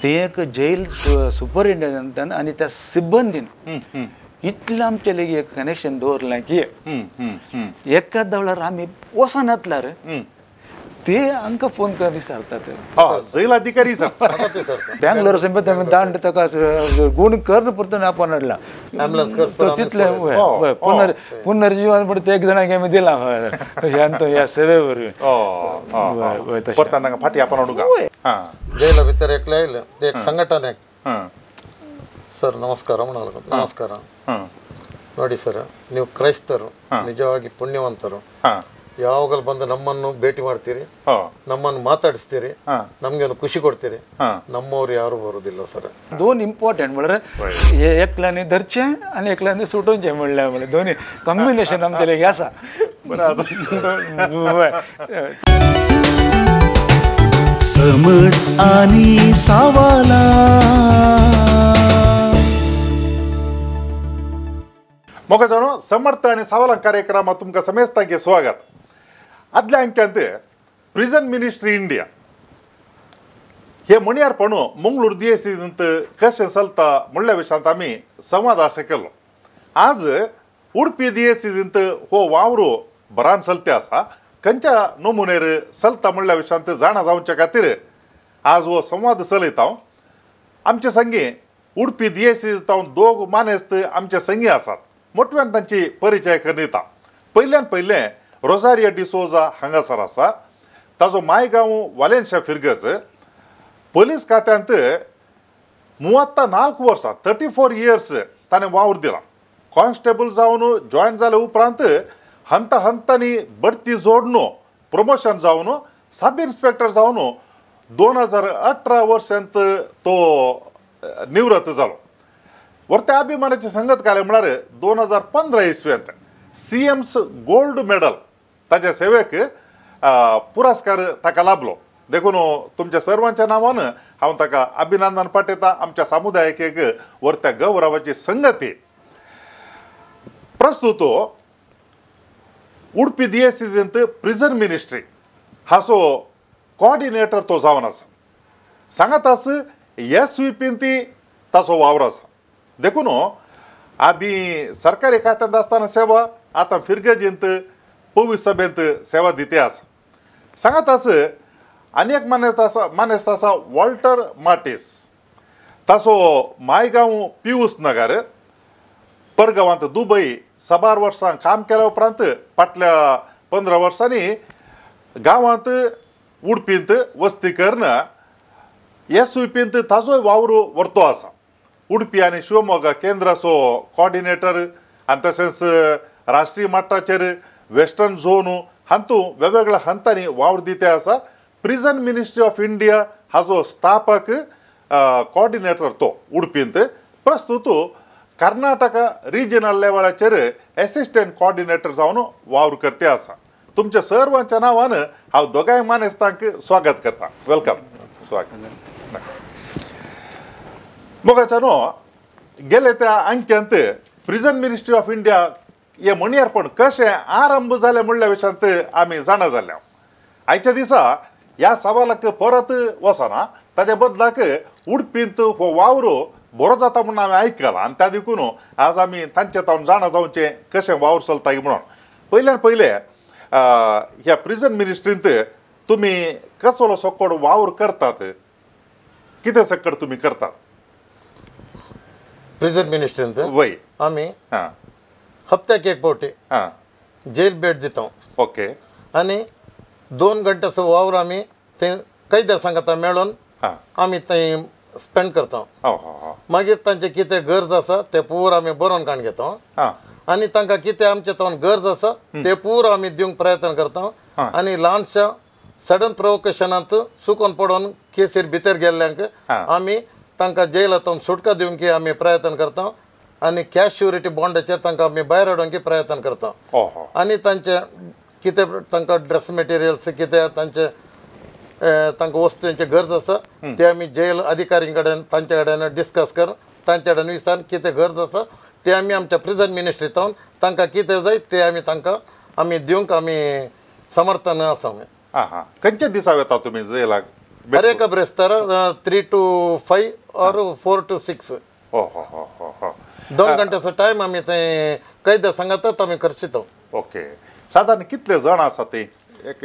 ते एक जेल सुपरिटेंडंटान आणि त्या सिब्बंदीन इतलें आमचे लेगी एक कनेक्शन दवरलें की एका दवळार आमी वसनातल्यार ते आमकां फोन करून विचारतात जैल अधिकारी सर बेंगलोर समजा दांड ताका गुण कर्ण परतून आपण हाडला तितलें पुनर्जीवन पण ते एक जाणांक आमी दिला ह्या सेवे वरवीं फाटी आपण हाडूंक ಜೈಲ ಭಿತರ एकले आयले एक ಸಂಘಟನೆ ಸರ್ ನಮಸ್ಕಾರ ನಮಸ್ಕಾರ ನೋಡಿ ಸರ್ ನೀವು ಕ್ರೈಸ್ತರು ನಿಜವಾಗಿ ಪುಣ್ಯವಂತರು ಯಾವಾಗಲೂ ಬಂದು ನಮ್ಮನ್ನು ಭೇಟಿ ಮಾಡ್ತೀರಿ ನಮ್ಮನ್ನು ಮಾತಾಡಿಸ್ತೀರಿ ನಮಗೆ ಒಂದು ಖುಷಿ ಕೊಡ್ತೀರಿ ನಮ್ಮವ್ರು ಯಾರು ಬರೋದಿಲ್ಲ ಸರ್ दोन इम्पॉर्टंट म्हळ्यार एकल्यानी धरचें आनी एकल्यानी सुटोवचें म्हणलें म्हळ्यार दोन्ही कॉम्बिनेशन आमचे लेगी आसा समट आणि सावाला मोगा जाणो समर्थ आणि सावला कार्यक्रमात तुमकां समेस्तांचे स्वागत आदल्या अंक्यांत प्रिझन मिनिस्ट्री इंडिया हे म्हणयारपणू मंगळूर DSCंत कशें चलता म्हणल्या विशयांत आमी संवाद आसा केलो आज उडपी DSCंत हो वावरो बरान चलते आसा खंयच्या नमुनेर चलता म्हणल्या विशयांत जाणा जावचे खातीर आज हो संवाद चलयता आमचे संगी उडपी DSC जावन दोग मानेस्त आमचे संगी आसात मोठव्यान तांची परिचय करिता पयल्यान पयलें रोजारियो डिसोजा हांगासर आसा ताजो मायगांव वालेन्सिया फिर्गस पुलीस खात्यांत 34 वर्सां 34 इयर्स ताणें वावर दिला कॉन्स्टेबल जावन जॉयन जाले उपरांत हंत हंतांनी बढती जोडून प्रमोशन जावन सब इन्स्पेक्टर जावन 2018 वर्सांत तो निवृत्त जालो वरते अभिमानाची संगत काले म्हळ्यार 2015 इसव्यांत CM's गोल्ड मेडल ताच्या सेवेक पुरस्कार ताका लाभलो देखून तुमच्या सर्वांच्या नांवान हांव ताका अभिनंदन पाठयता आमच्या समुदायाक वरत्या गौरवाची संगती प्रस्तुत उडपी DSCंत प्रिझन मिनिस्ट्री हाचो कोऑर्डिनेटर तो जावन आसा सांगात आस SVPंत ताचो वावर आसा देखून आदी सरकारी खात्यांत आसतना सेवा आतां फिरगजींत पोलीस सभेंत सेवा दिते आसा सांगात आस आनी एक मानेस्त आसा वॉल्टर मार्टिस ताचो मायगांव पियूस नगर परगांवांत दुबय 12 वर्सां काम केल्या उपरांत फाटल्या 15 वर्सांनी गांवांत उडपींत वस्ती करून SVPंत ताजोय वावर व्हरतो आसा उडपी आनी शिवमोगा केंद्राचो कोऑर्डिनेटर आनी तशेंच राष्ट्रीय मट्टाचेर वेस्टर्न झोन हातूं वेगवेगळ्या हंतांनी वावर दिते आसा प्रिझन मिनिस्ट्री ऑफ इंडिया हाजो स्थापक कोऑर्डिनेटर तो उडपींत प्रस्तुत कर्नाटका रिजनल लेवलाचेर एसिस्टंट कोऑर्डिनेटर जावन वावर करते आसा तुमच्या सर्वांच्या नांवान हांव दोगांय मानेस्तांक स्वागत करता वेलकम स्वागत मोगाच्यानो गेले त्या अंक्यांत प्रिझन मिनिस्ट्री ऑफ इंडिया हे म्हणयारपण कशें आरंभ जालें म्हणल्या विशयांत आमी जाणा जाल्या आयच्या दिसा ह्या सवालाक परत वचना ताच्या बदलाक उडपींत हो वावरो बरो जाता म्हणून आमी आयकलां आनी त्या देखून आज आमी तांचे तावन जाणा जावचें कशें वावर चलता म्हणून पयल्यान पयलें ह्या प्रिझन मिनिस्ट्रींत तुमी कसलो सकट वावर करतात कितें सकट तुमी करतात प्रिझन मिनिस्ट्रींत वय आमी हप्त्याक एक फावटी जेल भेट दिता ओके आनी 2 घंट्याचो वावर आमी थंय कैद्या सांगाता मेळोन आमी थंय स्पेंड करता मागीर तांचे कितें गरज आसा ते पुरो आमी बरोवन काण घेता आनी तांकां कितें आमचे तोंड गरज आसा ते पुरो आमी दिवंक प्रयत्न करता आनी ल्हानशा सडन प्रोवोकेशनांत चुकोवन पडोवन केसीर भितर गेल्ल्यांक आमी तांकां जेलांतून सुटका दिवंक आमी प्रयत्न करता आनी कॅश श्युरिटी बॉन्डाचेर तांकां आमी भायर हाडूंक प्रयत्न करता आनी तांचे कितें तांकां ड्रेस मटेरियल्स कितें तांचे तांकां वस्तूंची गरज आसा ते आमी जेल अधिकारी कडेन तांचे कडेन डिस्कस कर तांचे कडेन विचारून कितें गरज आसा ते आमी आमच्या प्रिझन मिनिस्ट्रींत तांकां कितें जाय ते आमी तांकां आमी दिवंक आमी समर्थन आसा खंयच्या दिसा येता तुमी जेलाक हर एका ब्रेस्तार 3 to 5 और 4 to 6 हो हो हो हो हो 2 घंट्याचा टाइम आम्ही ते कैद्या सांगतात आम्ही करतो. ओके साधारण कितले जण आसात ते एक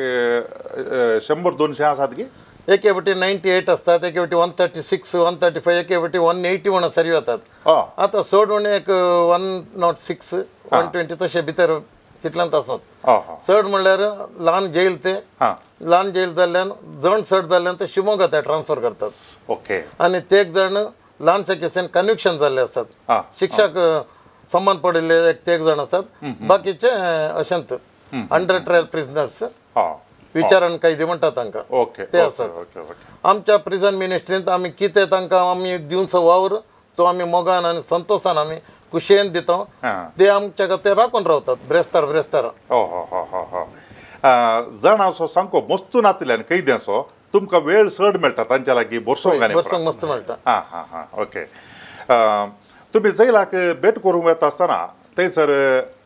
100-200 आसात की एके बटी 98 असतात, एके बटी 136 135 एके बटी 180 म्हणून सर्व येतात. आता सोड म्हणून एक 106 120 तसे भितर तितल्यांत आसात. चड म्हणल्यार ल्हान जेल ते ल्हान जेल जाल्ल्यान जण चड जाल्ल्यान ते शिमोगा ते ट्रान्सफर करतात. ओके आणि ते एक जण ल्हानशा केसीन कन्विक्शन जाल्ले असतात, शिक्षक समान पडिल्ले एक जण असतात. बाकीचे अशेंत अंडर ट्रायल प्रिजनर्स विचारण कैदी म्हणटात तांकां ओके ते असतात. आमच्या प्रिझन मिनिस्ट्रींत आमी कितें तांकां आमी दिवचो वावर तो आमी मोगान आनी संतोशान आमी कुशेन दिता. ते आमच्या खातीर राखून रावतात ब्रेस्तार. जण असो सांगो मस्तू नातल्यान कैद्याचो तुमकां वेळ चड मेळटा तांच्या लागीं वर्सांक मस्त मेळटा. ओके तुमी जैलाक भेट करूंक येता आसतना थंयसर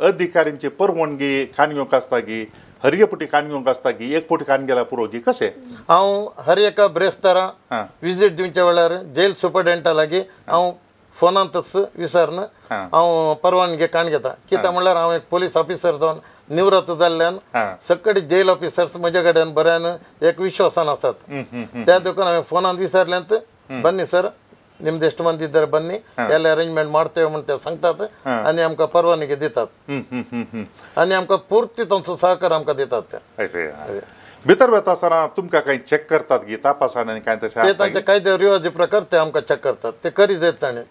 अधिकाऱ्यांची परवानगी काण घेवंक आसता की हरयेपुटी काण घेवंक आसता की एक पुटी काण गेला पुरो की कशें. हांव हर एका ब्रेस्तारा विजीट दिवच्या वेळार जेल सुपरडेंटा लागीं हांव फोनांतच विचारन हांव परवानगी काण घेता. कित्याक म्हणल्यार हांव एक पुलीस ऑफिसर जावन निवृत्त जाल्ल्यान सगळे जेल ऑफिसर्स म्हजे कडेन बऱ्यान एक विश्वासान आसात. त्या देखून हांवें फोनान विचारल्यांत बन्नी सर ನಿಮ್ದು ಎಷ್ಟು ಮಂದಿ ಇದ್ದಾರೆ ಬನ್ನಿ ಎಲ್ಲ ಅರೇಂಜ್ಮೆಂಟ್ ಮಾಡ್ತೇವೆ ಅಂತ सांगतात आणि आमकां परवानगी दितात आणि आमकां पुर्ती तांचो सहकार आमकां दितात. भितर वता आसतना तुमकां काही चेक करतात की तपासान आनी कांय तशें ते तांचे कायदे रिवाजी प्रकार ते आमकां चेक करतात. ते करी देत ताणें.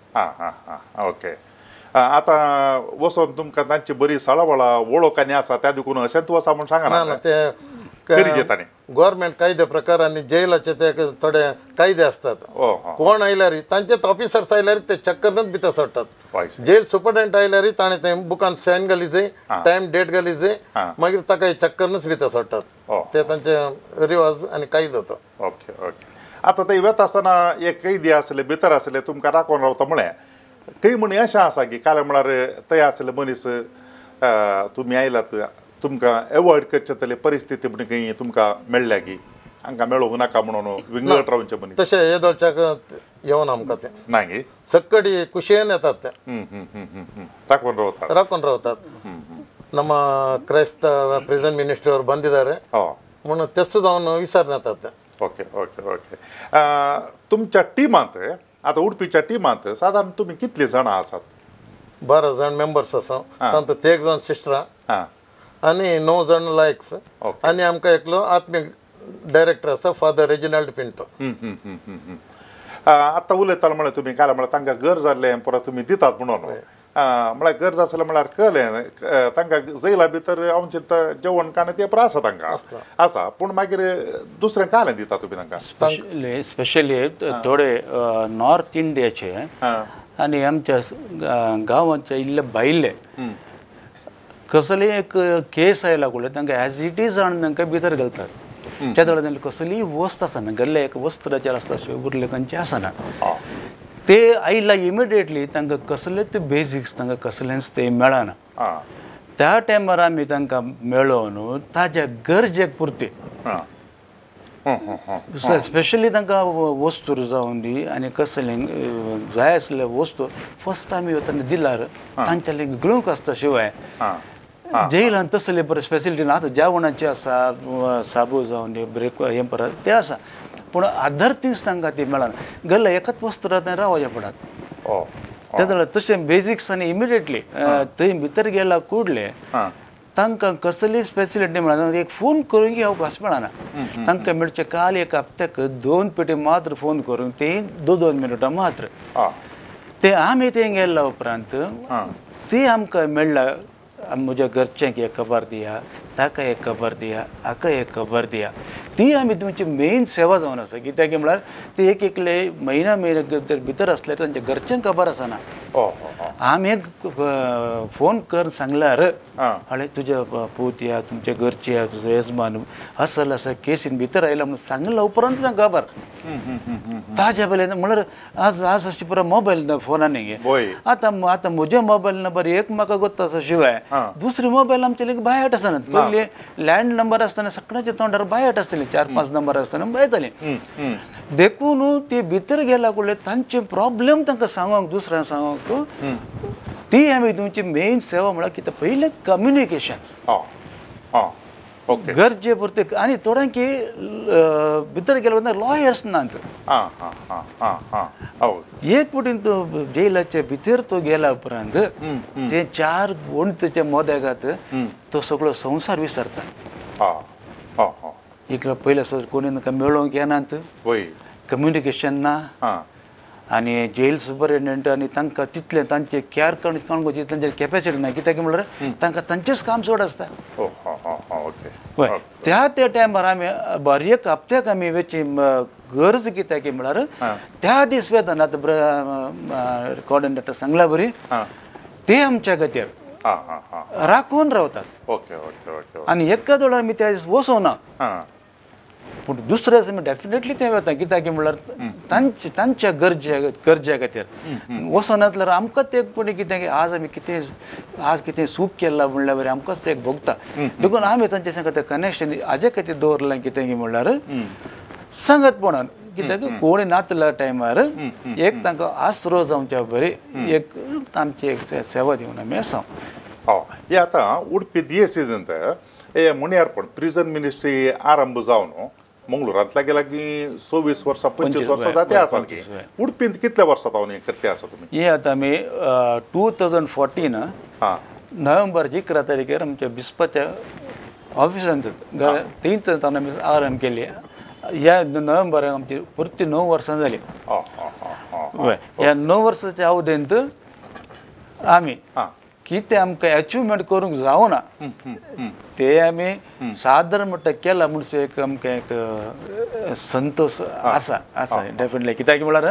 ओके आतां वचोन तुमकां तांची बरी सळावळा वळख आनी आसा त्या देखून अशें तूं वचा म्हूण सांगना ना ते करी देतानी गव्हर्मेंट कायदे प्रकार आणि जेलाचे ते थोडे कायदे असतात. कोण आयल्यार तांचे ऑफिसर्स आयल्यार ते चेक करूनच भितर सोडटात. जेल सुपरडेंट आयल्यार ताणें ते बुकान सायन घाली जाय टायम डेट घाली जाय मागीर ताका चेक करूनच भितर सोडटात. ते तांचे रिवाज आनी कायदो तो. ओके ओके आतां ते वता आसतना एक कैदी आसले भितर आसले तुमकां राखून रावता म्हळें काही म्हणी अशें आसा की काल म्हळ्यार थंय आसले मनीस तुमी आयलात तुमकां एवॉयड करचे परिस्थिती म्हण खंय तुमकां मेळ्ळ्या की हांकां मेळूंक नाका म्हणून विंगड रावचे मनीस तशें येदोळच्याक येवन आमकां ते ना गे सक्कडी कुशेन येतात ते राखून रावतात. ನಮ್ಮ ಕ್ರೈಸ್ತ ಪ್ರಿಸನ್ ಮಿನಿಸ್ಟ್ರಿ ಅವರು ಬಂದಿದ್ದಾರೆ म्हणून तेच जावन विचारून येतात. ओके ओके ओके तुमच्या टिमांत आतां उडपीच्या टिमांत साधारण तुमी कितले जाणां आसात. 12 जण मेंबर्स आसा. तांतूं 1 जण सिस्टरां आनी 9 जण लायक्स आनी आमकां एकलो आत्मीक डायरेक्टर आसा फादर रेजिनाल्ड पिंटो. आतां उलयताले म्हळ्यार तुमी काल म्हळ्यार तांकां घर जाल्लें परत तुमी दितात म्हणून म्हळ्यार गरज आसलें म्हळ्यार कळ्ळें तांकां जैला भितर आमचें जेवण खाणें तें आसा तांकां आसा पूण मागीर दुसरें कालें दिता तुमी तांकां स्पेशली थोडे नॉर्थ इंडियाचे आनी आमच्या गांवांचे इल्ले भायले कसली एक केस आयला कळ्ळें तांकां एज इट इज हाडून तांकां भितर घालतात. त्या वेळार कसलीय वस्त आसना गल्ले एक वस्त्राचेर आसता उरले खंयचे आसना. ते आयला इमिडिएटली तांकां कसलेच बेजिक्स तांकां कसलेंच ते मेळना. त्या टायमार आमी तांकां मेळोवन ताज्या गरजेक पुरते स्पेशली तांकां वस्तू जावन दी आनी कसलें जाय आसले वस्तू फस्ट आमी वतना दिल्यार तांचे घेवंक आसता. शिवाय जेलान तसले बरें स्पेसिलिटी ना. आतां जेवणाचे आसा साबू जावन दी ब्रेक हें परत ते आसा पूण अदर थिंग्स तांकां ती मेळना. गल्ला एकाच वस्त्रांत रावचे पडटात. त्या वेळार तशें बेजिक्स आनी इमिडिएटली थंय भितर गेला कुडले तांकां कसली स्पेसिलिटी मेळना. एक फोन करून अवकाश मेळना तांकां मेळचे. काल एक हप्त्याक 2 पेटी मात्र फोन करून ते 2 मिनटां मात्र ते आमी थंय गेल्या उपरांत ते आमकां मेळ्ळा म्हज्या घरच्यांक एक खबर दिया ताका एक खबर दिया हाका एक खबर दिया. ती आमी तुमची मेन सेवा जावन आसा. कित्याक म्हळ्यार ते एक एकले म्हयन्या भितर आसल्यार तांच्या घरच्यांक खबर आसना. आम्ही फोन कर सांगल्यार हां. अरे तुझ्या पूत या तुमच्या घरचे या तुझं यजमान असं असं केसीन भितर आयला म्हणून सांगला उपरांत ना खबर ताज्या बेल्यान म्हणल्यार आज आज अशी पुरा मोबायल फोनाने होय. आता म्हज्या मोबायल नंबर एक म्हाका गोत्ता आसा शिवाय दुसरे मोबायल आमचे लेगीत बायट आसनात पयलीं लँड नंबर आसतना सगळ्याच्या तोंडार बायट आसतले 4-5 नंबर आसतना बायताले देखून ते भितर गेला कडले तांचे प्रॉब्लेम तांकां सांगोंक दुसऱ्यांक सांगोंक ती आमी तुमची मेन सेवा म्हळ्यार कितें पयलें कम्युनिकेशन ओके गरजे पुरते आनी थोड्यांकी भितर गेलो वतना लॉयर्स नात एक पुटीन तो जेलाच्या भितर तो गेला उपरांत ते 4 वणतेच्या मोद्यागात तो सगळो संसार विसरता इकडे पयले कोणी ताका मेळोवंक येनात कम्युनिकेशन ना आनी जेल सुपरिटेंडंट आनी तांकां तितलें तांचे कॅर काणकोची तांचे कॅपेसिटी ना कित्याक म्हळ्यार तांकां तांचेच काम चड आसता पळय त्या टायमार आमी बरें एक हप्त्याक आमी वेची गरज कित्याक म्हळ्यार त्या दीस वेतन आतां कोऑर्डिनेटर सांगला बरी ते आमच्या खातीर राखून रावतात आनी एका दोळार आमी त्या दीस वचोना पूण दुसऱ्या दिसा डेफिनेटली ते वता कित्याक म्हळ्यार तांच्या गरजे खातीर वचनात जाल्यार आमकांच एक पुणी कितें आज आमी कितें सूख केला म्हणल्यार बरें आमकांच एक भोगता देखून आमी तांचे सांगता कनेक्शन हाजे खातीर दवरलां कितें म्हणल्यार सांगतपणान कित्याक कोणी नातल्या टायमार एक तांकां आसरो जावच्या बरी एक आमची एक सेवा दिवन आमी आसा हे आतां उडपी DSC हे मुनियारपण प्रिझन मिनिस्ट्री आरंभ जावन मंगळुरांतल्या गेला की 26 वर्सां 25 वर्सां जाते आसा उडपींत कितल्या वर्सां पावन हे करते आसा तुमी हे आतां आमी 2014 नोव्हेंबर 11 तारखेर आमच्या बिस्पाच्या ऑफिसांत 3 आमी आरंभ केली ह्या नोव्हेंबराक आमची परती 9 वर्सां जाली ह्या 9 वर्साच्या अवधेंत आमी कितें आमकां अचिवमेंट करूंक जावना ते आमी सादारण म्हणटा केला म्हणचे एक आमकां एक संतोष आसा डेफिनेटली कित्याक म्हळ्यार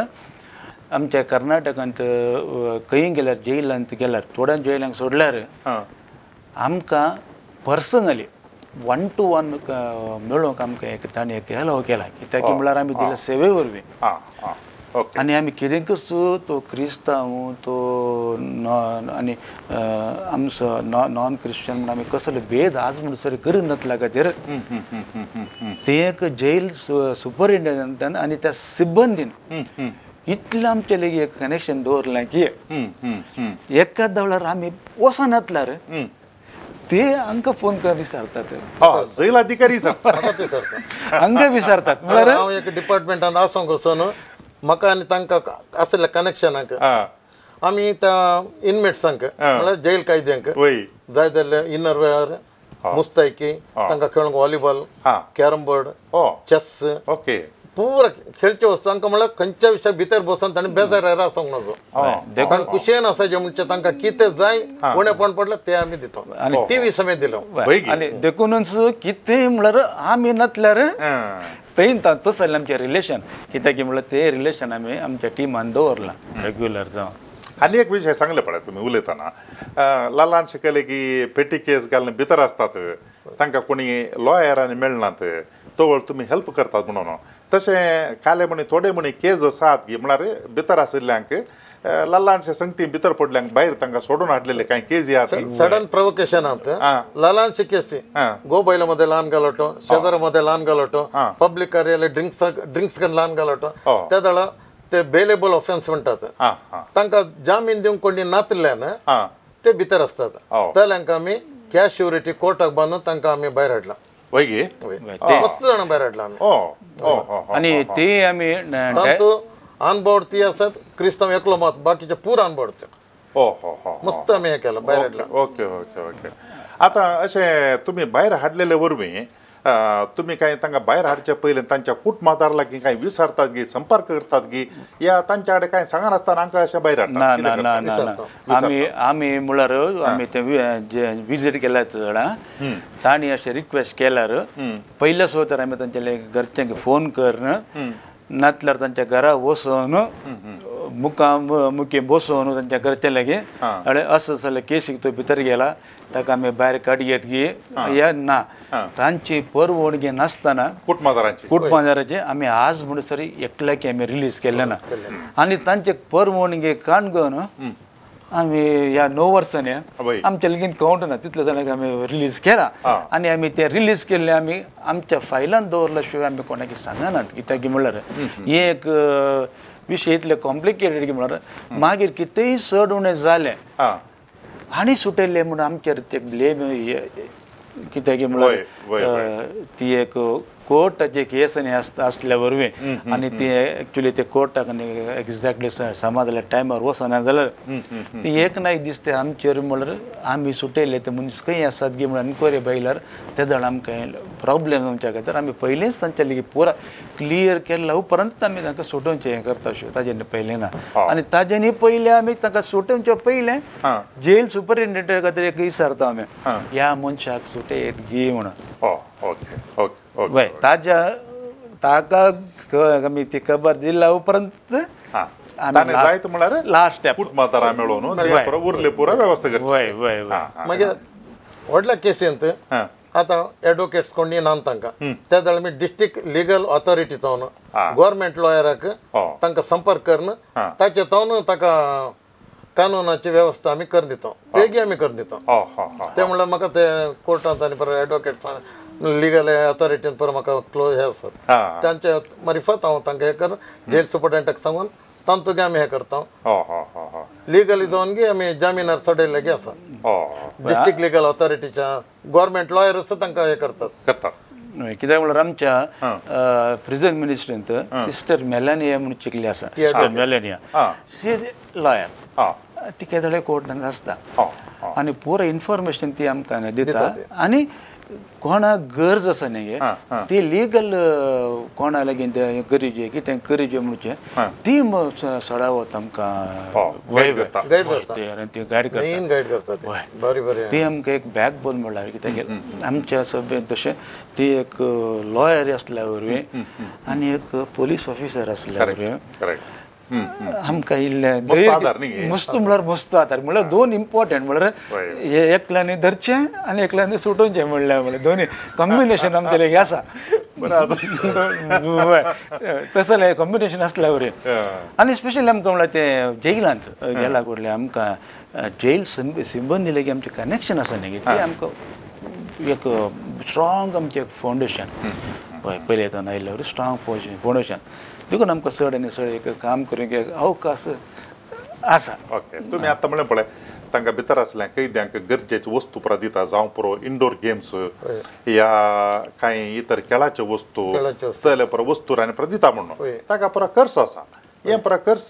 आमच्या कर्नाटकांत खंय गेल्यार जेलांत गेल्यार थोड्या जेलांक सोडल्यार आमकां पर्सनली 1 to 1 मेळोवंक आमकां एक ताणें एक हेलो केला कित्याक म्हळ्यार आमी दिल्या सेवे वरवीं आनी आमी कितेंक तो क्रिस्तांव तो आनी आमचो नॉन क्रिश्चन म्हण आमी कसले भेद आज म्हणसर करूंक नातल्या खातीर ते एक जेल सुपरिटेंडंटान आनी त्या सिब्बंदीन इतलें आमचे लेगीत एक कनेक्शन दवरलां की एका दवळार आमी वचनातल्यार ते हांकां फोन करून विचारतात जेल अधिकारी हांकां विचारतात म्हळ्यार हांव एक डिपार्टमेंटान आसूंक वचून म्हाका आनी तांकां आसल्या कनेक्शनाक आमी त्या इनमेट्सांक म्हळ्यार जेल कैद्यांक जाय जाल्यार इनर वेअर मुस्तायकी तांकां खेळूंक व्हॉलीबॉल कॅरम बोर्ड चेस पुरा खेळचे वस्तू तांकां म्हळ्यार खंयच्या विशया भितर बसून ताणें बेजार आसूंक नजो तांकां कुशेन आसाचे म्हणजे तांकां कितें जाय उणेपण पडलें तें आमी दितो आनी टीव्ही समेत दिलो आनी देखूनच कितें म्हळ्यार आमी नातल्यार थंय तसो आमचें रिलेशन कित्याक म्हळ्यार तें रिलेशन आमी आमच्या टिमान दवरलां रेग्युलर जावन आनी एक विशय सांगले पळय तुमी उलयतना ल्हान शिकले की पेटी केस घालून भितर आसतात तांकां कोणी लॉयरांनी मेळनात तो तुमी हेल्प करतात म्हणून तशें काले म्हणी थोडे म्हणी केस आसात की म्हळ्यार भितर आशिल्ल्यांक ल्हानशे संगती भितर पडल्यांक भायर तांकां सोडून हाडलेले कांय केसी आसात सडन प्रोवोकेशनांत ल्हानशे केसी गोबायलामध्ये ल्हान गलोटो शेजारामध्ये ल्हान गलोटो पब्लीक कार्यालय ड्रिंक्स करून ल्हान गलोटो त्या दळा ते बेलेबल ऑफेन्स म्हणटात तांकां जामीन दिवंक कोणी नातल्यान ते भितर आसतात जाल्यांक आमी कॅश श्युरिटी कोर्टाक बांदून तांकां आमी भायर हाडला मस्त जाणां भायर हाडला आमी आनी ते आमी अनबोर्ड ती आसात क्रिस्तांव एकलो मात बाकीचे पूर अनबोर्ड ते मस्त आमी हें केलां भायर हाडला ओके आतां अशें तुमी भायर हाडलेले वरवीं तुमी कांय तांकां भायर हाडचे पयलीं तांच्या कुटुंबादार लागीं कांय विचारतात गी संपर्क करतात गी या तांच्या कडेन कांय सांगनासतना हांकां अशें भायर हाडटात ना आमी म्हळ्यार आमी ते विजीट केल्याच जाणा तांणी अशें रिक्वेस्ट केल्यार पयल्या सुवातेर आमी तांच्या घरच्यांक फोन करन नातल्यार तांच्या घरा वचून मुकी बसोवन तांच्या घरच्या लागीं अळे असं जाल्यार केसीक तो भितर गेला ताका आमी भायर काडयत गी या ना तांची परवडगी नासतना कुटमादाराचे आमी आज म्हणसर एकल्याकी आमी रिलीज केल्ले ना आनी तांचे परवडगे काणगोन आमी ह्या 9 वर्सांनी आमच्या लेगीन कावंट ना तितले जाणांक आमी रिलीज केला आनी आमी ते रिलीज केल्ले आमी आमच्या फायलान दवरल्या शिवाय आमी कोणाक सांगनात कित्याक म्हळ्यार हे एक विशय इतले कॉम्प्लिकेटेड की म्हळ्यार मागीर कितेंय चड उणें जालें आनी सुटयल्ले म्हणून आमचेर ते ब्लेम कित्याक म्हळ्यार ती एक कोर्टाचे केस आसल्या वरवीं आनी ती एक्चुली ते कोर्टाक एक्झॅक्टली समाजाल्या टायमार वचना जाल्यार ती एक नाय दिसते आमचेर म्हळ्यार आमी सुटयले ते मनीस खंय आसात गी म्हणून एन्क्वायरी पळयल्यार ते जाण आमकां प्रॉब्लेम आमच्या खातीर आमी पयलींच तांच्या लेगीत पुरा क्लियर केल्या उपरांत आमी तांकां सुटोवचें हें करता अशें ताजें पयलें ना आनी ताजेनी पयलें आमी तांकां सुटोवचे पयलें जेल सुपरिटेंडंटा खातीर एक विचारता आमी ह्या मनशाक सुटयत गी म्हणून वय ताका आमी ती खबर दिल्या उपरांत लास्ट स्टेप उरले पुरा वेवस्था वय वय मागीर व्हडल्या केसींत आतां एडवोकेट्स कोण नात तांकां त्या जाल्यार आमी डिस्ट्रिक्ट लिगल ऑथॉरिटी जावन गव्हर्मेंट लॉयराक तांकां संपर्क करन ताचे जावन ताका कानुनाची वेवस्था आमी कर दिता तेगी आमी कर दिता ते म्हणल्यार म्हाका ते कोर्टांत आनी परत एडवोकेट्स लिगल ऑथॉरिटीन परत म्हाका क्लोज हे आसात तांच्या मार्फत हांव तांकां हे कर जेल सुपरिटेंडंटाक सांगून तांतुगे आमी हे करता लिगली जावन गी आमी जामिनार सोडयल्ले गी आसा डिस्ट्रिक्ट लिगल ऑथॉरिटीच्या गव्हर्मेंट लॉयर्स तांकां हे करतात कित्याक म्हळ्यार आमच्या प्रिझन मिनिस्ट्रींत सिस्टर मेलानिया म्हणून शिकली आसा सिस्टर मेलानिया शी लॉयर ती केदळे कोर्टांत आसता आनी पुरो इन्फॉर्मेशन ती आमकां दिता आनी कोणाक गरज आसा न्ही ती लिगल कोणा लागीं गरजे कितें करचें म्हणचें ती सडावत आमकां ती गायड करता ती आमकां एक बॅक बोन म्हणल्यार कित्याक आमच्या सभेंत तशें ती एक लॉयर आसल्या वरवीं आनी एक पुलीस ऑफिसर आसल्या वरवीं आमकां इल्लें मस्त म्हळ्यार मस्त आदार म्हळ्यार दोन इम्पॉर्टंट म्हळ्यार एकल्यानी धरचें आनी एकल्यानी सुटोवचें म्हणल्यार दोनी कॉम्बिनेशन आमचे लागीं आसा तसलें कॉम्बिनेशन आसल्या वरवीं आनी स्पेशली आमकां म्हळ्यार ते जेलांत गेला कडले आमकां जेल सिंबंदी लागीं आमचें कनेक्शन आसा न्ही तें आमकां एक स्ट्रॉंग आमचें फावंडेशन पयले येतान आयिल्ल्या वरवीं स्ट्रॉंग फावंडेशन देखून आमकां चड आनी चड एक काम करूंक एक अवकाश आसा तुमी आतां म्हणलें पळय तांकां भितर आसल्या कैद्यांक गरजेच्यो वस्तू पुरो दिता जावं पुरो इंडोर गेम्स या कांय इतर खेळाच्यो वस्तू जाल्यार पुरो वस्तू आनी पुरो दिता म्हणून ताका पुरो खर्च आसा हे पुरो खर्च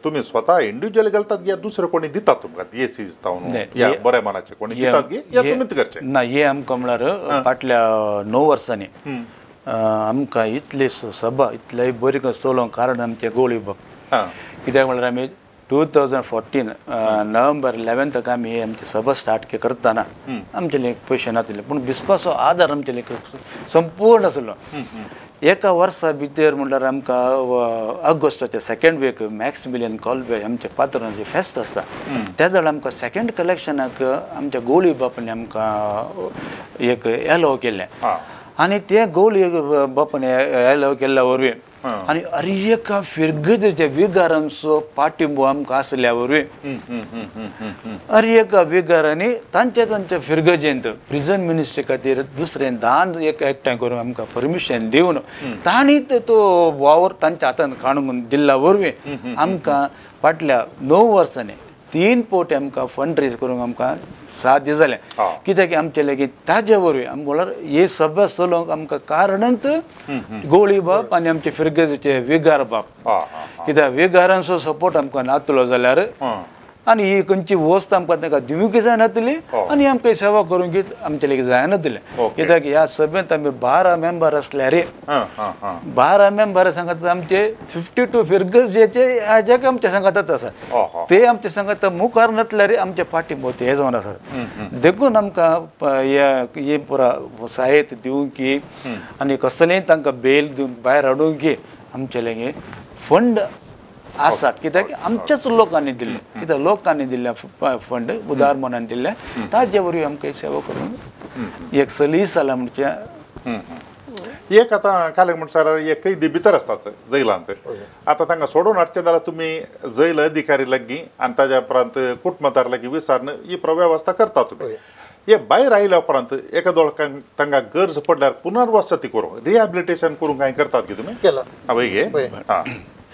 तुमी स्वता इंडिव्हिज्युअल घालतात या दुसरे कोणी दितात तुमकां DSC जावन या बऱ्या मनाचे कोणी दितात गी या तुमीच करचे ना हे आमकां म्हळ्यार फाटल्या 9 वर्सांनी आमकां इतली सभा इतलेय बरी चलोवंक कारण आमचे गोळी बाब कित्याक म्हळ्यार आमी 2014 नोव्हेंबर 11 आमी आमची सभा स्टार्ट करतना आमचे लेक पयशे नासले पूण विस्वासो आदार आमचे लेक संपूर्ण आसलो एका वर्सा भितर म्हणल्यार आमकां ऑगस्टाचे 2nd वीक मॅक्सिमिलियन कॉल्वे आमचे पात्रांचे फेस्त आसता त्या वेळार आमकां 2nd कलेक्शनाक आमच्या गोळी बापांनी आमकां एक एलाव केल्लें आनी ते गोळी बापान एलाव केल्ल्या वरवीं आनी एका फिरगतीच्या विगारांचो पाठिंबो आमकां आसल्या वरवीं एका विगारांनी तांच्या फिरगजेंत प्रिझन मिनिस्ट्री खातीर दुसरें दान एकठांय करून आमकां परमिशन दिवन तांणी तो वावर तांच्या हातांत काडून दिल्ल्या वरवीं आमकां फाटल्या 9 वर्सांनी 3 फावटी आमकां फंड रेज करूंक आमकां साध्य जालें कित्याक आमचे लेगीत ताजे वरवीं म्हळ्यार हे सभा चलोवंक आमकां कारणंत गोळी बाब आनी आमचे फिरगजेचे विगार बाब कित्याक विगारांचो सपोर्ट आमकां नातलो जाल्यार आनी ही खंयची वस्त आमकां ताका दिवंक जायनातली आनी आमकां सेवा करूंक आमचे लेगीत जायनातलें कित्याक ह्या सभेंत आमी 12 मेंबर आसल्यार 12 मेंबर सांगात आमचे 52 फिरगजेचे हाज्याक आमचे सांगातात आसा ते आमचे सांगात मुखार नातल्यार आमचे फाटींभोवती हे जावन आसात देखून आमकां हे पुरा साहित्य दिवंक आनी कसलेंय तांकां बेल दिवन भायर हाडूंक आमचे लेगीत फंड आसात कित्याक आमच्याच लोकांनी दिले कित्याक लोकांनी दिल्ल्या फंड उदार मनान दिल्ले ताजे वरवीं आमकां सेवा करून एक सलीस जाला म्हणच्या एक आतां काले म्हणसर एक कैदी भितर आसतात जैलांत आतां तांकां सोडून हाडचें जाल्यार तुमी जैल अधिकारी लागीं आनी ताज्या उपरांत कुटुंबदार लागीं विचारून ही वेवस्था करता तुमी हे भायर आयल्या उपरांत एका दोळकांक तांकां गरज पडल्यार पुनर्वसती करूं रिहॅबिलिटेशन करूंक कांय करतात की तुमी केला हय गे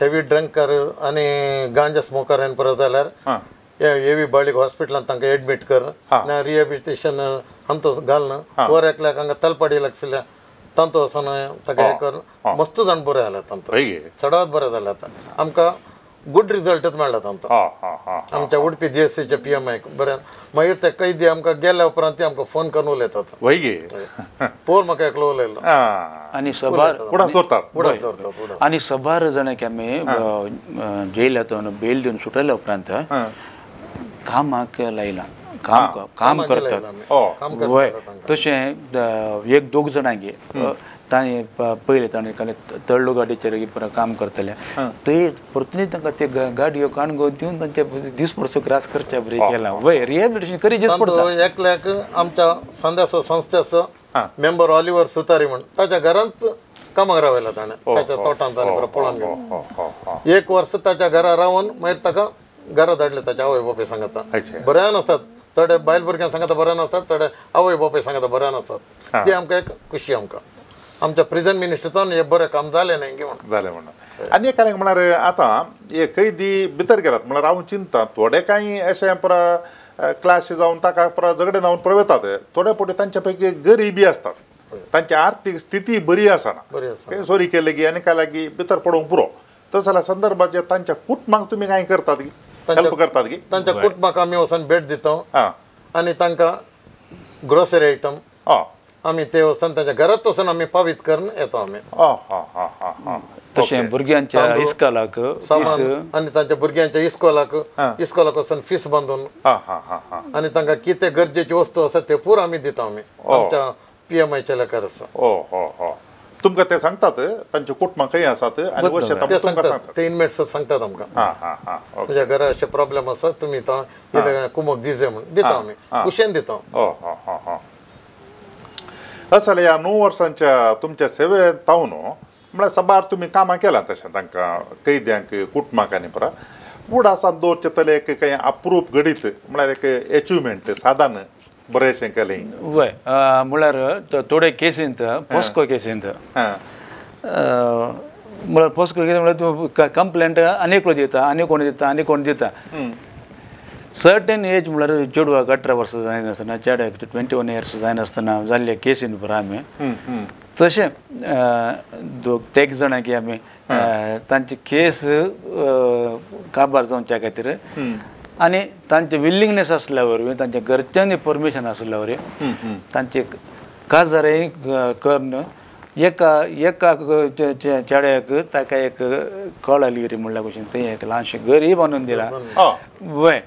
हेवी ड्रंकर आनी गांजा स्मोकर परत जाल्यार हेवी बाळीक हॉस्पिटलांत तांकां एडमीट कर रिहॅबिलिटेशन अंतो घालना वर एकल्याक हांगा तलपाडी लागशिल्ल्या तांतो वचोन ताका हे कर मस्त जाण बरें जाल्यात तांतो सडावत बरें जाल्यात आमकां गुड रिजल्टच मेळ्ळा तांतो आमच्या उडपी DSCच्या PMIक बरें मागीर ते कैदी आमकां गेल्या उपरांत ते आमकां फोन करून उलयतात पोर म्हाका एकलो उलयलो आनी सबार उडास दवरतात आनी सबार जाणांक आमी जेलांतून बेल दिवन सुटल्या उपरांत कामाक लायला काम करतात वय तशें एक दोग जाणांगे तांणी पयले ताणें तळ्ळो गाडयेचेर काम करतले थंय परतूय तांकां ते गाडयो काणगो दिवन तांचे दीस पडसो त्रास करचे बरें केला वय रिहॅबिलिटेशन करी दीस पडटा एकल्याक आमच्या संध्याचो संस्थेचो मेंबर ऑलिव्हर सुतारी म्हण ताच्या घरांत कामाक रावयला ताणें ताच्या तोटांत ताणें बरो पळोवन घेवन 1 वर्स ताच्या घरा रावन मागीर ताका घरा धाडले ताच्या आवय बापाय सांगता बऱ्यान आसात थोडे बायल भुरग्यांक सांगता बऱ्यान आसात थोडे आवय बापाय सांगता बऱ्यान आसात ती आमकां एक खुशी आमकां आमच्या प्रिझन मिनिस्टरान हे बरें काम जालें न्ही घेवन जालें म्हणून आनी एक म्हळ्यार आतां हे कैदी भितर गेल्यात म्हळ्यार हांव चिंतता थोडे कांय अशें परा क्लास जावन ताका परा झगडे जावन प्रवेतात थोडे फावटी तांचे पैकी गरिबी आसतात तांची आर्थीक स्थिती बरी आसना काही चोरी केले गी आनी काय लागीं भितर पडोवंक पुरो तस जाल्यार संदर्भाचेर तांच्या कुटुंबाक तुमी कांय करतात की हेल्प करतात की तांच्या कुटुंबाक आमी वचून भेट दिता आनी तांकां ग्रोसरी आयटम आमी ते वचून तांच्या घरांत वचून आमी पावीत करून येतो आमी तशें भुरग्यांच्या इस्कॉलाक सामान आनी तांच्या भुरग्यांच्या इस्कॉलाक वचून फीस बांदून आनी तांकां कितें गरजेची वस्तू आसा ते पुरो आमी दिता आमी आमच्या PMIच्या लेखार आसा तुमकां ते सांगतात तांचे कुटुंबां खंय आसात आनी ते सांगतात ते इनमेट्स सांगतात आमकां तुज्या घरा अशे प्रॉब्लेम आसा तुमी कुमक दिजे म्हण दिता आमी कुशेन दिता जाल्यार ह्या 9 वर्सांच्या तुमच्या सेवेंत तावन म्हळ्यार सबार तुमी कामां केलां तशें तांकां कैद्यांक कुटुंबाक आनी परा उडासांत दवरचे तले एक कांय अप्रूप घडीत म्हळ्यार एक अचिवमेंट साधन बरेंशें केलें वय म्हळ्यार थोडे केसींत पोस्को केसींत म्हळ्यार पोस्को केस म्हळ्यार तूं कंप्लेंट आनी कोण दिता सर्टन एज म्हळ्यार चेडवाक 18 वर्सां जायनासतना चेड्याक 21 इयर्स जायनासतना जाल्ले केसीन परा आमी तशें तेग जाणांक आमी तांची केस काबार जावच्या खातीर आनी तांचे विलिंगनेस आसल्या वरवीं तांच्या घरच्यांनी परमिशन आसल्या वरवीं तांचे काजारय करून एका चेड्याक ताका एक कळाली म्हणल्या भशेन थंय एक ल्हानशें घरय बांदून दिला वय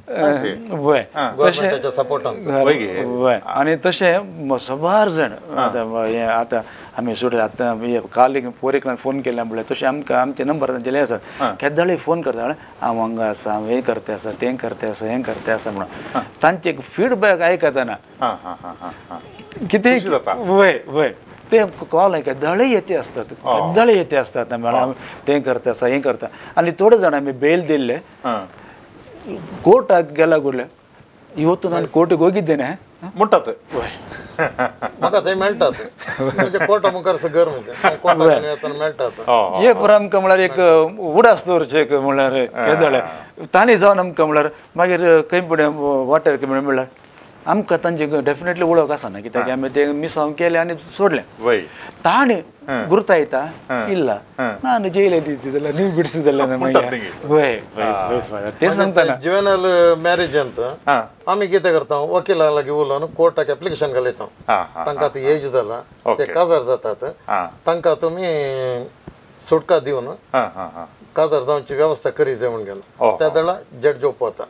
वय तशें वय आनी तशें सबार जाण आतां आमी सुटले आतां काल पोरेक फोन केल्या म्हळ्यार तशें आमकां आमचे नंबर तांचे आसात केदाळी फोन करता हांव हांगा आसा हांव हें करता आसा तें करता आसा हें करता आसा म्हणून तांचे फीडबॅक आयकतना कितें वय वय ते कॉल केदाळी येते आसतात मॅडम तें करता आसा हें करता आनी थोडे जाण आमी बेल दिल्ले कोर्टाक गेला घडले ಇವತ್ತು ನಾನು ಕೋರ್ಟಿಗೆ ಹೋಗಿದ್ದೇನೆ म्हणटात म्हाका थंय मेळटात म्हणजे कोर्टा मुखार घर म्हणजे कोर्टान येतना मेळटात हे पर आमकां म्हळ्यार एक उडास दवरचे म्हळ्यार केदळे तांणी जावन आमकां म्हळ्यार मागीर खंय फुडें वाटेर म्हळ्यार आमकां तांचे डेफिनेटली वळख आसना कित्याक आमी ते मिसांव केले आनी सोडले ताणें गुर्तायता ಇಲ್ಲ ನಾನು ಜೈಲಲ್ಲಿ ಇದ್ದಿದ್ದಲ್ಲ ನೀವು ಬಿಡಿಸಿದಲ್ಲ ते सांगताना ज्युवेनल मॅरेज ಅಂತ आमी कितें करता वकिला लागीं उलोवन कोर्टाक एप्लिकेशन घालयता तांकां ती एज जाला ते काजार जातात तांकां तुमी सुटका दिवन काजार जावची वेवस्था करी जाय म्हण गेलो त्या वेळा जड्ज ओपवता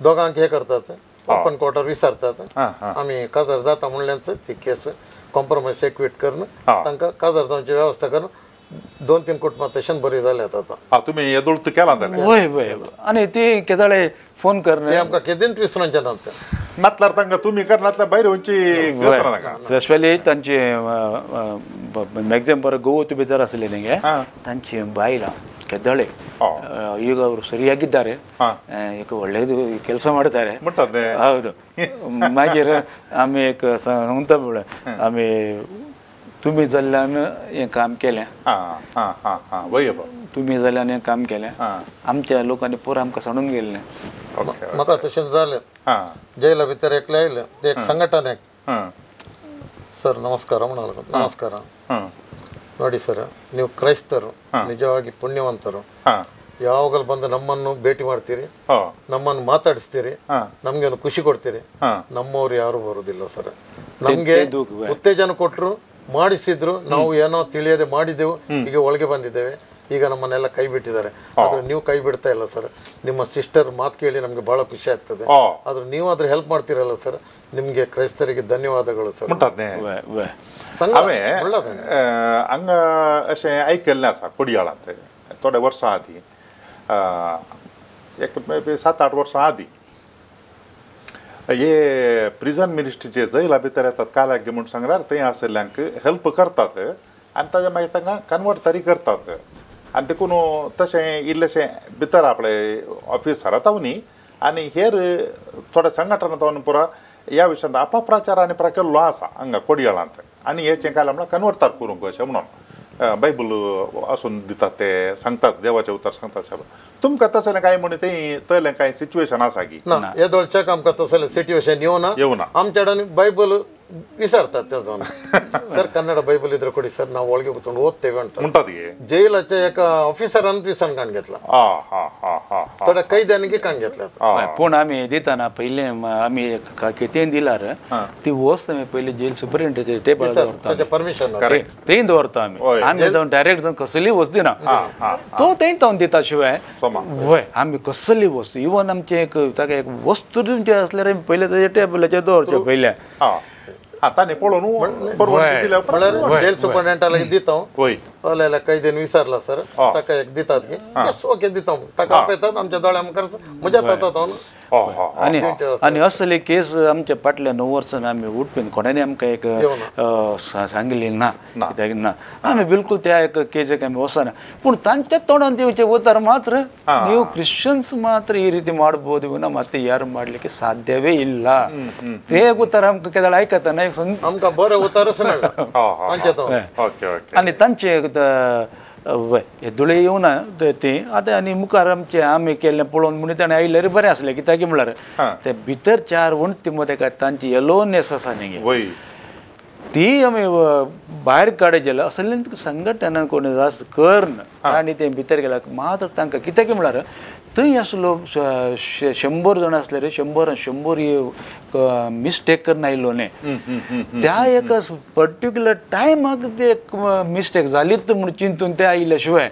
दोगांक हे करतात ओपन कोर्टार विचारतात आमी काजार जाता म्हणल्याच ती केस कॉम्प्रोमाइज एक्विट करून तांकां काजार जावची वेवस्था करून 2-3 कुटुंब तशान बरी जाल्यात आता हा तुम्ही येदोळत केला जाल्यार वय वय आनी ती केदाळे फोन ते करना आमकां केदीन विसरूनचे नात नातल्यार तांकां तुम्ही करनातल्या भायर वयची गरज नाका स्पेशली तांचे मॅक्झिमम बरो गोवा भितर आसले न्ही तांची बायलां केदाळे ಈಗ ಅವರು ಸರಿಯಾಗಿದ್ದಾರೆ ಈಗ ಒಳ್ಳೆ ಕೆಲಸ ಮಾಡ್ತಾರೆ ಹೌದು मागीर आमी एक सांगता म्हळ्यार आमी तुमी जाल्ल्यान हें काम केलें तुमी जाल्ल्यान हें काम केलें आमच्या लोकांनी पुरो आमकां सांडून गेल्लें म्हाका तशें जालें जैला भितर एकले आयले ते एक संघटन एक ಸರ್ ನಮಸ್ಕಾರ ನಮಸ್ಕಾರ ನೋಡಿ ಸರ್ ನೀವು ಕ್ರೈಸ್ತರು ನಿಜವಾಗಿ ಪುಣ್ಯವಂತರು ಯಾವಾಗಲೂ ಬಂದು ನಮ್ಮನ್ನು ಭೇಟಿ ಮಾಡ್ತೀರಿ ನಮ್ಮನ್ನು ಮಾತಾಡಿಸ್ತೀರಿ ನಮ್ಗೆ ಒಂದು ಖುಷಿ ಕೊಡ್ತೀರಿ ನಮ್ಮವ್ರು ಯಾರು ಬರೋದಿಲ್ಲ ಸರ್ ನಮ್ಗೆ ಉತ್ತೇಜನ ಕೊಟ್ಟರು ಮಾಡಿಸಿದ್ರು ನಾವು ಏನೋ ತಿಳಿಯದೆ ಮಾಡಿದೆವು ಈಗ ಒಳಗೆ ಬಂದಿದ್ದೇವೆ ಈಗ ನಮ್ಮನ್ನೆಲ್ಲ ಕೈ ಬಿಟ್ಟಿದ್ದಾರೆ ಆದ್ರೆ ನೀವು ಕೈ ಬಿಡ್ತಾ ಇಲ್ಲ ಸರ್ ನಿಮ್ಮ ಸಿಸ್ಟರ್ ಮಾತು ಕೇಳಿ ನಮ್ಗೆ ಬಹಳ ಖುಷಿ ಆಗ್ತದೆ ಆದ್ರೆ ನೀವು ಅದ್ರ ಹೆಲ್ಪ್ ಮಾಡ್ತೀರಲ್ಲ ಸರ್ ನಿಮ್ಗೆ ಕ್ರೈಸ್ತರಿಗೆ ಧನ್ಯವಾದಗಳು सर हांवें हांगा अशें आयकल्लें आसा कोडयाळांत थोड्या वर्सां आदीं एक 7-8 वर्सां आदीं हे प्रिझन मिनिस्ट्रीचे जैला भितर येतात काल्याक म्हणून सांगल्यार थंय आसल्ल्यांक हेल्प करतात आनी ताजे मागीर तांकां कन्वर्ट तरी करतात आनी देखून तशें इल्लेशें भितर आपले ऑफिसर तावनी आनी हेर थोड्या संघटना तावन पुरा ह्या विशयान अपप्रचार आनी केल्लो आसा हांगा कोडयाळांत आनी हेचें काय म्हणल्यार कन्वर्टार करूंक अशें म्हणून बायबल आसून दितात ते सांगतात देवाचें उतर सांगतात तुमकां तसलें काय म्हणून थंयलें काय सिच्युएशन आसा की ना येदोळच्याक आमकां तसलें सिच्युएशन येवना आमच्या कडेन बायबल विचारतात ते जावन सर कन्नಡ बायबल इधर कोडी सर ನಾವು ಒಳಗೆ ಕೂತ್ಕೊಂಡು ಓದ್ತೇವೆ ಅಂತ म्हणटात जैलाच्या एका ऑफिसरान विचार काण घेतला थोड्या कैद्यांनी काण घेतला पूण आमी दिताना पयले आमी कितें दिल्यार ती वस्त आमी पयले जेल सुपरिंटेंडंट टेबल ताचे परमिशन थंय दवरता आमी आमी जावन डायरेक्ट जावन कसली वस्त दिना तो थंय जावन दिता शिवाय वय आमी कसली वस्त इवन आमचे एक ताका एक वस्तू दिवचे आसल्यार आमी पयले ताच्या टेबलाचेर दवरचे पयले ताणें पळोवन परवानगी दिल्या म्हळ्यार जेल सुपरिंटेंडंटाक दिता जाल्यार कैद्यान विचारला सर ताका एक दितात की ओके दिता ताका आपयतात आमच्या दोळ्या मुखार मजा जातात आनी असली केस आमच्या फाटल्या 9 वर्सान आमी उठपीन कोणाने आमकां एक सांगिल्ली ना कित्याक ना आमी बिलकुल त्या एक केसीक आमी वचना पूण तांच्या तोंडान दिवचे उतर ಮಾತ್ರ ನೀವು ಕ್ರಿಶ್ಚಿಯನ್ಸ್ ಮಾತ್ರ ಈ ರೀತಿ ಮಾಡಬಹುದು ವಿನ ಮತ್ತೆ ಯಾರು ಮಾಡಲಿಕ್ಕೆ ಸಾಧ್ಯವೇ ಇಲ್ಲ ते उतर आमकां केदाळ आयकताना आमकां बरें उतरच मेळ्ळा आनी तांचे वय हे धुळे येवना ती आतां आनी मुखार आमचे आमी केल्लें पळोवन म्हणून ताणें आयल्यार बरें आसलें कित्याक म्हळ्यार ते भितर 4 उणती मदें काय तांची येलोनेस आसा न्ही ती आमी भायर काडत गेल्या असले संघटना कोणी जास्त करना आनी ते भितर गेल्या मात्र तांकां कित्याक म्हळ्यार थंय आसलो 100 जाण आसले 100 मिस्टेक करून आयलो न्ही त्या एक पर्टिक्युलर टायमाक ते मिस्टेक जालीच म्हणून चिंतून ते आयले शिवाय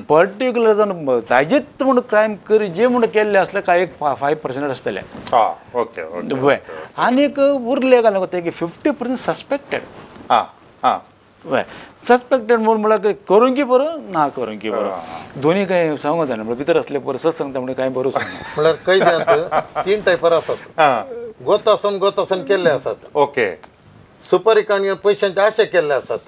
पर्टिक्युलर जावन जायजेच म्हणून क्रायम करी जे म्हणून केल्ले असले काय एक 5% आसतले वय आनीक उरले घालूंक ते 50% सस्पेक्टेड वय सस्पेक्टेड म्हणून म्हळ्यार करूंकी बरो ना करूंकी बरो दोन्ही काय सांगूंक जायना म्हळ्यार भितर असले बरो सत सांगता म्हणजे काय बरो म्हळ्यार कैद्यांत 3 टायपार आसात गोत आसून केल्ले आसात ओके सुपारी काणयेन पयशांचे आशे केल्ले आसात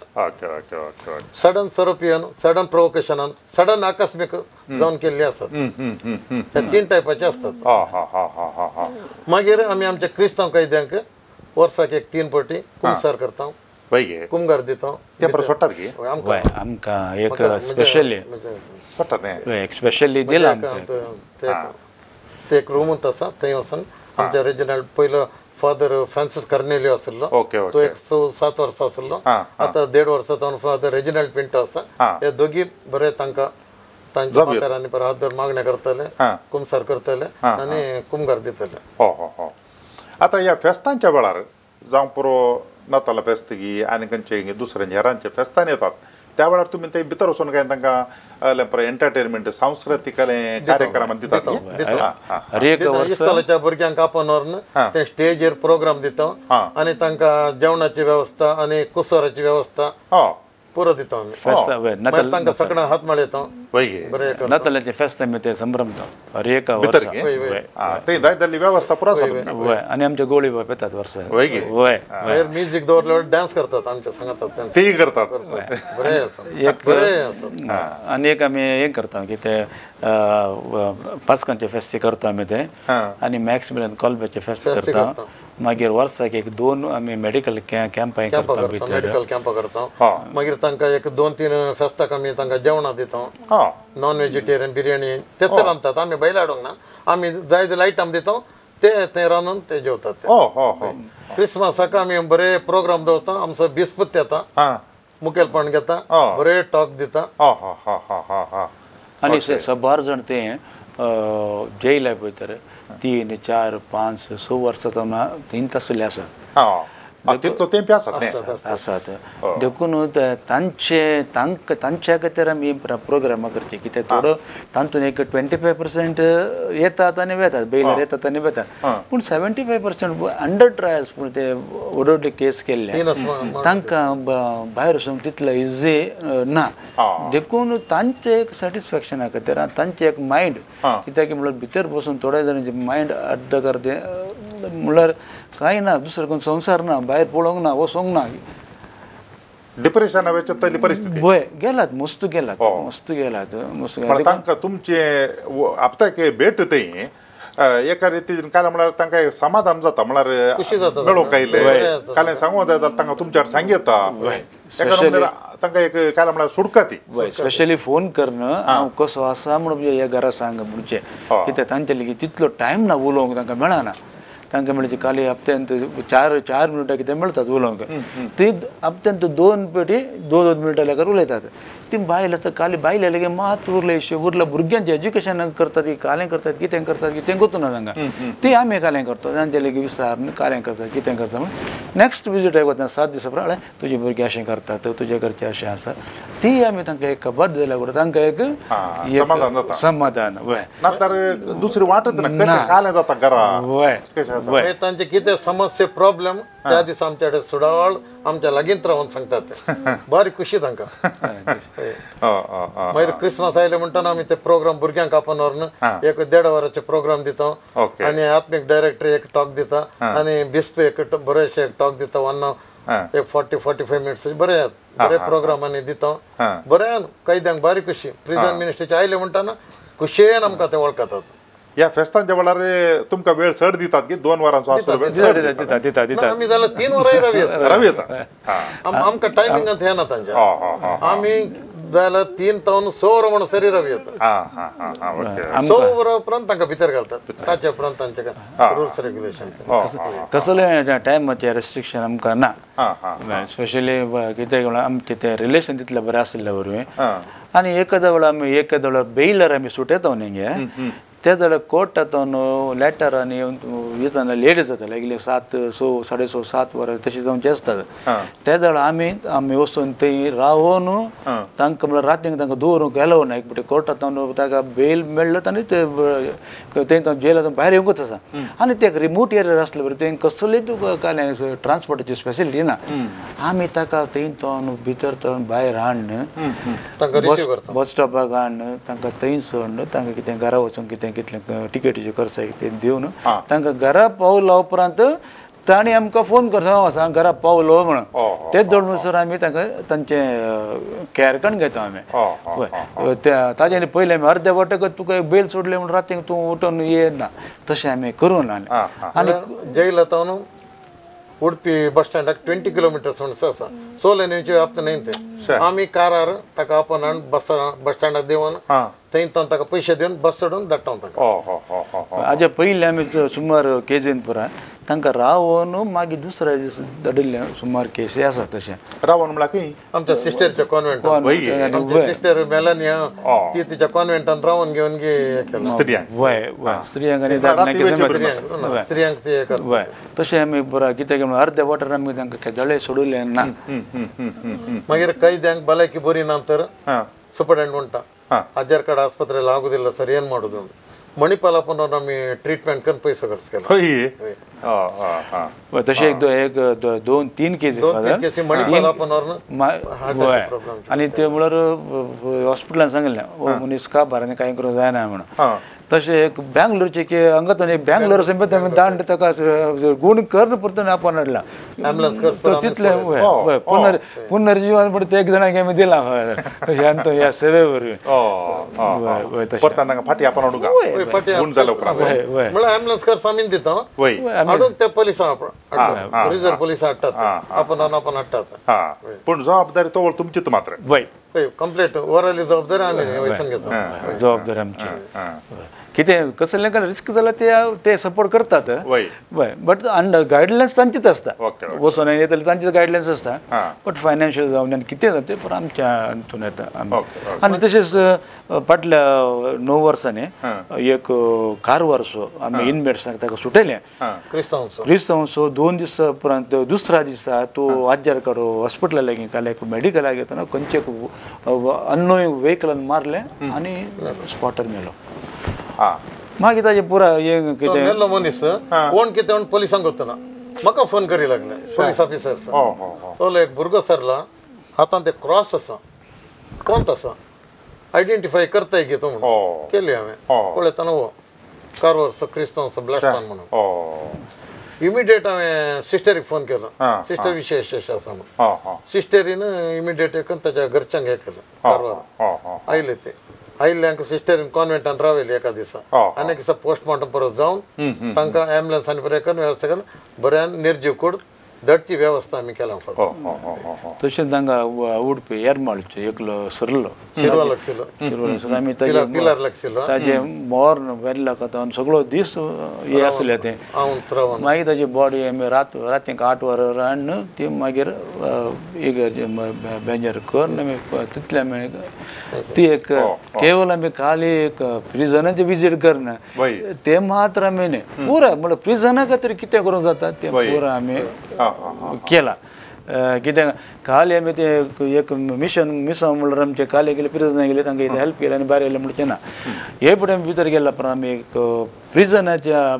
सडन स्वरुपीयन सडन प्रोवोकेशनान सडन आकस्मीक जावन केल्ले आसात हे 3 टायपाचे आसतात मागीर आमी आमच्या क्रिस्तांव कैद्यांक वर्साक एक 3 फावटी कुमसार करता कुमगार दिता ते परत सोडटात की आमकां एक स्पेशली दिला ते एक रूमूच आसा थंय वचून आमच्या रेजिनल पयलो फादर फ्रांसीस कार्नेलियो आसलो तो एक 7 वर्सां आसलो आतां 1.5 वर्सां जावन फादर रेजिनल पिंटो आसा हे दोगी बरे तांकां तांच्या माथ्यारांनी पर हात धरून मागण्या करतले कुमसार करतले आनी कुमगार दितले आतां ह्या फेस्तांच्या वेळार जावं पुरो नाताला फेस्त गी आनी खंयचे दुसऱ्या हेरांचे फेस्तान येतात त्या वेळार तुमी थंय भितर वचून काय तांकां एंटरटेनमेंट सांस्कृतीक कार्यक्रम दितात इस्कॉलाच्या भुरग्यांक आपोवन व्हरून ते स्टेजीर प्रोग्राम दिता आनी तांकां जेवणाची वेवस्था आनी कुसोराची वेवस्था पुरो दिता आमी फेस्ता वय मागीर तांकां सगळ्यांक हात माळयता वैगे बरें करता नातालाचे फेस्त आमी ते संभ्रमता हर एक वर्सा भितर वय ते दायदल्ली व्यवस्था पुरो आसा वय आनी आमचे गोळी बाय येतात वर्सा वैगे वय मागीर म्युजीक दवरल्यावर डान्स करतात आमच्या सांगातात तेंच तेही करतात बरें आसा बरें आसा आनी एक आमी हें करता की ते पास्कांचे फेस्त करता आमी ते आनी मॅक्स मिलन कॉल्बेचे फेस्त करता मागीर वर्साक एक 2 आमी मेडिकल कॅम्पां करता भितर मेडिकल कॅम्पां करता मागीर तांकां एक 2-3 फेस्ताक आमी तांकां जेवणां दिता नॉन व्हेजिटेरियन बिर्याणी तेच रांदतात आमी बैल हाडूंक ना आमी जाय जाल्यार आयटम दिता ते रांदून ते जेवतात क्रिसमसाक आमी बरे प्रोग्राम दवरता आमचो बिस्पूत येता मुखेलपण घेता बरे टॉक दिता आनी सबार जाण ते जेल पळय तर 3, 4, 5, 6 वर्सां तीन तसले आसात तितलो तेंपी आसात आसात देखून तांच्या खातीर आमी प्रोग्रामां करचे कित्याक थोडो तातूंत एक 25% येतात आनी वेतात बेलर येतात आनी वेतात पूण 75% अंडर ट्रायल्स पूण ते व्हडले केस केल्ले तांकां भायर वचूंक तितलो इजी ना देखून तांचे एक सॅटिस्फॅक्शना खातीर तांचे एक मायंड कित्याक म्हळ्यार भितर बसून थोडे जाणांचे मायंड अर्द करते म्हळ्यार कांय ना दुसरो कोण संवसार ना भायर पळोवंक ना वचोंक ना डिप्रेशन वेचतली परिस्थिती वय गेलात मस्त गेलात तांकां तुमचे आपताक भेट ते एका रितीन काय म्हळ्यार तांकां एक समाधान जाता म्हळ्यार खुशी जाता मेळोवंक आयले काले सांगूंक जाय जाल्यार तांकां तुमच्या सांगता तांकां एक काय म्हळ्यार सुटका ती स्पेशली फोन करणं हांव कसो आसा म्हणून ह्या घरा सांग म्हणजे कित्याक तांचे लेगीत तितलो टायम ना उलोवंक तांकां मेळना तांकां म्हणजे काली हप्त्यांत 4 मिनटां कितें मेळटात उलोवंक ती हप्त्यांत 2 पेटी 2 मिनटां लेकर उलयतात ती बायल आसता काली बायले लेगीत मात उरला भुरग्यांचें एज्युकेशन करतात कालें करतात कितें गोतूना तांकां ती आमी कालें करता तांचे लेगीत विचार कालें करतात कितें करता म्हण नेक्स्ट विजीट वता 7 दिसा उपरांत तुजी भुरगीं अशें करतात तुजे घरचें अशें आसा ती आमी तांकां एक खबर दिल्यार पुरो तांकां एक समाधान वय नाल्यार दुसरी वाटत ना कशें कालें जाता घरा वय तांचे कितें समस्या प्रॉब्लेम त्या दिसा आमच्या कडेन सुडावळ आमच्या लागींत रावन सांगतात बरी खुशी तांकां मागीर क्रिसमस आयले म्हणटना आमी ते प्रोग्राम भुरग्यांक आपोवन व्हरून एक 1.5 वरांचे प्रोग्राम दिता आनी आत्मीक डायरेक्टर एक टॉक दिता आनी बिस्प एक बरेशे एक टॉक दिता 1 एक 40-45 मिनिट्स बरे प्रोग्रामांनी दिता बरें कैद्यांक बारी खुशी प्रिझन मिनिस्टरचे आयले म्हणटना खुशयेन आमकां ते वळखतात या फेस्तांच्या वेळार तुमकां वेळ चड दितात की 2 वरांचो आसता दितात आमी जाल्यार 3 वरां रवी येता आमकां टायमिंगांत हें ना तांचे आमी जाल्यार 3 तावन 6 वरां म्हणून सरी रवी येता 6 वरां उपरांत तांकां भितर घालतात ताचे उपरांत तांचे रुल्स रेग्युलेशन कसले टायमाचे रेस्ट्रिक्शन आमकां ना स्पेशली कितें म्हणल्यार आमचे ते रिलेशन तितलें बरें आसले वरवीं आनी एखाद्या वेळार बेयलर आमी सुटयता न्ही ते जाल्यार कोर्टांत लेटर आनी येतना लेट जाता लायक 7, 6, 7 वरां तशी जावंची आसतात ते जाल्यार आमी वचून थंय रावून तांकां म्हळ्यार रातीक तांकां दवरूंक एलाव ना एक कोर्टांत ताका बेल मेळ्ळो आनी थंय जेलांत भायर येवंकूच आसा आनी ते रिमोट एरियर आसले बरें थंय कसलेय तुका कांय ट्रान्सपोर्टाची फेसिलिटी ना आमी ताका थंय भितर भायर हाडन बस स्टॉपाक हाडन तांकां थंय सोडन तांकां कितें घरा वचून कितें कितलें टिकेटीचे खर्च ते दिवन तांकां घरा पावला उपरांत ताणी आमकां फोन करता घरा पावलो म्हणून तेच जोडून आमी तांकां तांचे कॅरकण घेता आमी ताजे पयलें आमी अर्दे वटकच तुका बेल सोडले म्हणून रातीक तूं उठून येना तशें आमी करून आनी जेल येता उडपी बस स्टँडाक 20 किलोमिटर्स म्हणून आसा चोले न्यूचे व्याप्त न्ही ते आमी कारार ताका आपोवन हाडून बस स्टँडाक देवन थंय ताका पयशे दिवन बस सोडून धाडटा ताका हाजे पयलीं आमी सुमार केजीन पुराय तांकां रावन मागीर दुसऱ्या दीस धाडिल्ले सुमार केसी आसा तशें रावन म्हळ्यार खंय आमच्या सिस्टरच्या कॉन्व्हेंटांत आमची सिस्टर मेलानिया ती तिच्या कॉन्व्हेंटांत रावन घेवन स्त्रियांक ते वय तशें आमी बरो कितें म्हणून अर्दे वॉटर आमी तांकां जळे सोडूले ना मागीर कैद्यांक भलायकी बरी ना तर सुपरटेंडंट म्हणटा हाजेर कಡೆ ಆಸ್ಪತ್ರೆಯಲ್ಲಿ ಆಗುದಿಲ್ಲ ಸರ್ ಏನು ಮಾಡೋದು मणिपाला पण आम्ही ट्रीटमेंट करून पैसे खर्च केला तसे एक 2-3 केसी मणिपाला पण आणि ते म्हणल्यार हॉस्पिटलान सांगिल्लें मनीस का भरने कांय करूंक जायना म्हणून तशें एक बँगलोरचे की हांगातून एक बँगलोर दांड ताका गुण कर्ण परतून आपण हाडला तितले पुनर्जीवन पण ते एक जाणांक आमी दिला ह्या सेवे वरवीं फाटी आपण म्हळ्यार ॲम्ब्युलन्स खर्च आमी दिता हाडून ते पुलिसां रिजर्व पुलिस हाडटात आपण हाडटात पण जबाबदारी तो तुमचीच मात्र कंप्लीट ओवरऑल जबाबदारी आमी वयसून घेता जबाबदारी आमची कितें कसलें काय रिस्क जाल्यार ते सपोर्ट करतात बट गायडलायन्स तांचीच आसता वचून येतले तांचीच गायडलायन्स आसता बट फायनान्शियल जावन आनी कितें जाता तें आमच्या हातून येता आनी तशेंच फाटल्या 9 वर्सांनी एक कारवारचो आमी इनमेट्सांक ताका सुटयलें क्रिस्तांवचो 2 दीस उपरांत दुसऱ्या दिसा तो आज्यार काडो हॉस्पिटलाक लेगीत काल्याक मेडिकलाक घेतना खंयचे अननोईंग व्हेकलान मारलें आनी स्पॉटार मेलो मागीर ताजे पुरा हे कितें मेल्लो मनीस कोण कितें म्हण पुलिसांक वतना म्हाका फोन करी लागले पुलीस ऑफिसर्स तो एक भुरगो सरला हातान ते क्रॉस आसा कोंत आसा आयडेंटिफाय करताय गे तूं म्हणून केली हांवें पळयतना वो कारवारचो क्रिस्तांवचो ब्लास्टान म्हणून इमिडिएट हांवें सिस्टरीक फोन केलो सिस्टर विशय अशें आसा म्हणून सिस्टरीन इमिडिएट करून ताच्या घरच्यांक हे केलें कारवार आयले ते आयिल्ल्यांक सिस्टरीन कॉन्व्हेंटान रावयली एका दिसा आनी एक दिसा पोस्टमॉर्टम परत जावन तांकां ॲम्ब्युलन्सांनी बरें करून वेवस्था करून बऱ्यान निर्जीव कूड धडची वेवस्था आमी केला तशेंच तांकां उडपी येरमाळचे एकलो सरलो शिरवा लागशिल्लो आमी पिलार लागशिल्लो ताजे मोर वेल्ला कथन सगळो दीस हे आसले ते मागीर ताजी बॉडी आमी रातीक 8 वरां हाडून ती मागीर बेंजार करून आमी तितले आमी ती एक केवल आमी खाली एक प्रिजनाचे विजीट करना ते मात्र आमी न्ही पुरा म्हळ्यार प्रिजना खातीर कितें करूंक जाता तें पुरा आमी केला कित्याक खाली आमी ते एक मिशन म्हणल्यार आमचे काले गेले प्रिजनाक गेले तांकां हेल्प केलें आनी भायर येयलें म्हणचें ना हे फुडें आमी भितर गेला उपरांत आमी एक प्रिजनाच्या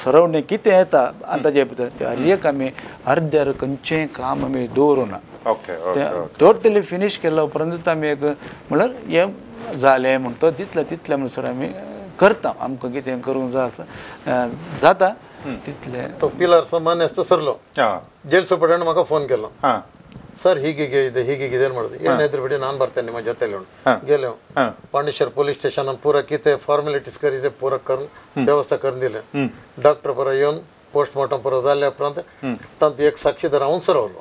सरावंडींग कितें येता आनी ताचे भितर हर एक आमी अर्द्यार खंयचेंय काम आमी दवरूं ना तें टोटली फिनीश केल्या उपरांतूच आमी एक म्हणल्यार हें जालें म्हण तो तितले म्हणसर आमी करता आमकां कितें करूंक जाय जाता तितले तो पिलर मनेस्त सरलो जेल सुपरटेंडंट म्हाका फोन केलो सर ಹೀಗೆ ಇದೆ ಮಾಡೋದು ಏನಾಯ್ತು ಬಿಡಿ ನಾನು ಬರ್ತೇನೆ ನಿಮ್ಮ ಜೊತೆಲಿ गेले पांडेश्वर पुलिस स्टेशन पूरा कितें फॉर्मेलिटीज करी पूरा करून व्यवस्था करून दिले डॉक्टर परत येवन पोस्टमॉर्टम परत जाल्या उपरांत तांत एक साक्षीदार हांव सरवलो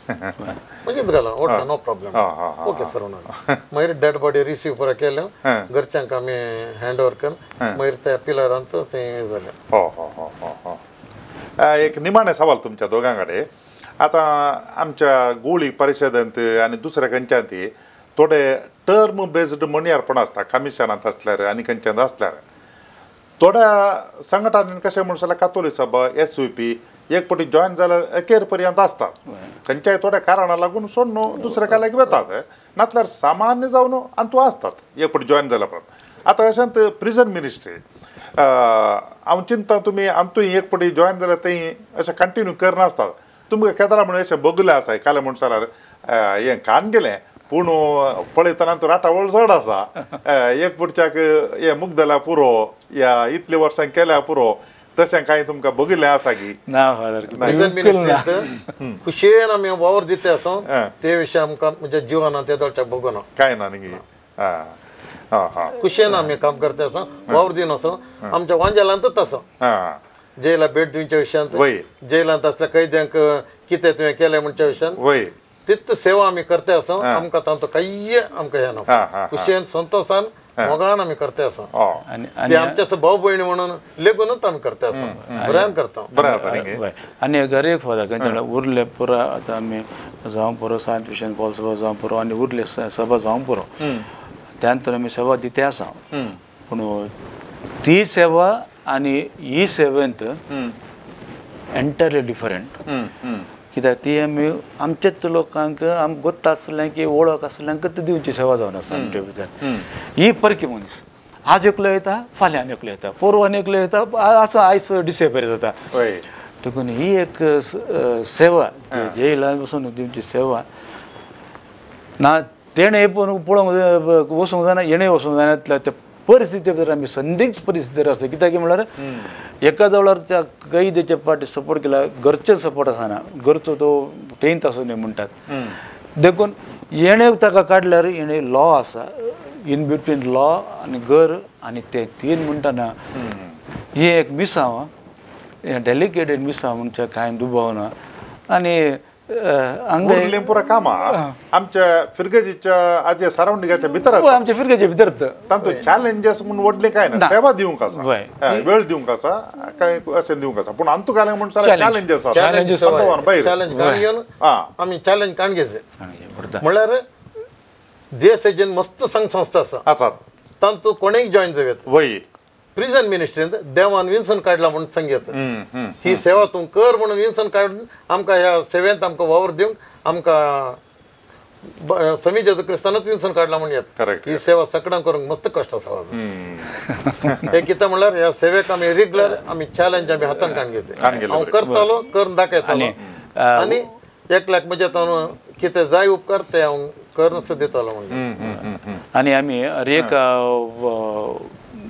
म्हणजे घाला ओडटा नो प्रॉब्लेम ओके सर म्हणून मागीर डेड बॉडी रिसीव पुरा केल्यो घरच्यांक आमी हँड ओवर करून मागीर त्या पिलरांत तें जालें एक निमाणे सवाल तुमच्या दोगां कडेन आतां आमच्या गोळी परिशदेंत आनी दुसऱ्या खंयच्यात थोडे टर्म बेस्ड मणियारपण आसता कमिशनांत आसल्यार आनी खंयच्यात आसल्यार थोड्या संघटनांनी कशें म्हणून जाल्यार कातोलीक सभा SVP एक पटी जॉयन जाल्यार एकेर पर्यंत आसतात खंयच्याय थोड्या कारणां लागून सोडून दुसऱ्या काल्याक वेतात नातल्यार सामान्य जावन अंतू आसतात एक पटी जॉयन जाल्या उपरांत आतां अशेंत प्रिजन मिनिस्ट्री हांव चिंता तुमी आमतूय एक पटी जॉयन जाल्यार थंय अशें कंटिन्यू करनासतात तुमकां केदारा म्हणून अशें बगलें आसा काले म्हणून जाल्यार हें कान गेलें पूण पळयतना तो राटावळ चड आसा एक पुडच्याक हें मुख जाल्यार पुरो या इतले वर्सां केल्या पुरो तशें कांय तुमकां बगिल्लें आसा की खुशेन आमी वावर दिते आसा ते विशय आमकां म्हणजे जिवनांत ते दळच्या बगना कांय ना न्ही खुशेन आमी काम करता आसा वावर दिन आसा आमच्या वांजेलांतूच आसा जेला भेट दिवच्या विशयांत जेलांत असल्या कैद्यांक कितें तुवें केलें म्हणच्या विशयान तितली सेवा आमी करता आसा आमकां तांचो काही आमकां हे ना खुशेन संतोषान मोगान आमी करता आसा ते आमचे भाऊ भयणी म्हणून लेगूनच आमी करता आसा बऱ्यान करता आनी घर एक फादर उरले पुरो आतां आमी जावं पुरो सांत विशयान पॉल सभा जावं पुरो आनी उरले सभा जावं पुरो त्या नंतर आमी सेवा दिते आसा पूण ती सेवा आनी ही सेवेंत एंटायरली डिफरंट कित्याक ती आमी आमचेच लोकांक आमकां गोत्ता आसलें की वळख आसल्यांक ती दिवची सेवा जावन आसा आमचे भितर ही परकी मनीस आज एकलो येता फाल्यां एकलो येता परवान एकलो येता असं आयज डिसेंबर जाता होय देखून ही एक सेवा जेला वचून दिवची सेवा ना तेणे पळोवंक वचूंक जायना हेणे वचूंक जायना त्या परिस्थिती भितर आमी संदिग्ध परिस्थितीर आसता कित्याक म्हळ्यार एका जवळार त्या कैदेच्या पाटी सपोर्ट केला घरचे सपोर्ट आसना घरचो तो टेंथ आसूं न्ही म्हणटात देखून हेणे ताका काडल्यार हेणे लॉ आसा इन बिटवीन लॉ आनी घर आनी ते तीन म्हणटाना ही एक मिसांव डेलिकेटेड मिसांव म्हणचे कांय दुबावना आनी उरलें पुरा कामां आमच्या फिरगेजीच्या आजे सरावंडिंगाच्या भितर आसता आमच्या फिरगेच्या भितर तातूंत चॅलेंजेस म्हणून व्हडलें कांय ना सेवा दिवंक आसा वेळ दिवंक आसा काय अशें दिवंक आसा पूण अंतू घालें म्हणून चॅलेंजेस आसा चॅलेंज काण घेवन आमी चॅलेंज काण घेवचे म्हळ्यार जे सेजन मस्त संघ संस्था आसात तातूंत कोणेय जॉयन जावेत वय प्रिझन मिनिस्ट्रींत देवान विन्सन काडला म्हणून सांगेत ही सेवा तूं कर म्हणून विन्सन काडून आमकां ह्या सेवेंत आमकां वावर दिवंक आमकां समी जेजू क्रिस्तानूच विन्सन काडला म्हणून येत ही सेवा सगळ्यांक करूंक मस्त कश्ट आसा हे कितें म्हणल्यार ह्या सेवेक आमी रेग्युलर आमी चॅलेंज आमी हातान काण घेवचे हांव करतालो करून दाखयतालो आनी एकल्याक म्हजे हातून कितें जाय उपकार ते हांव करून दितालो म्हणजे आनी आमी हर एक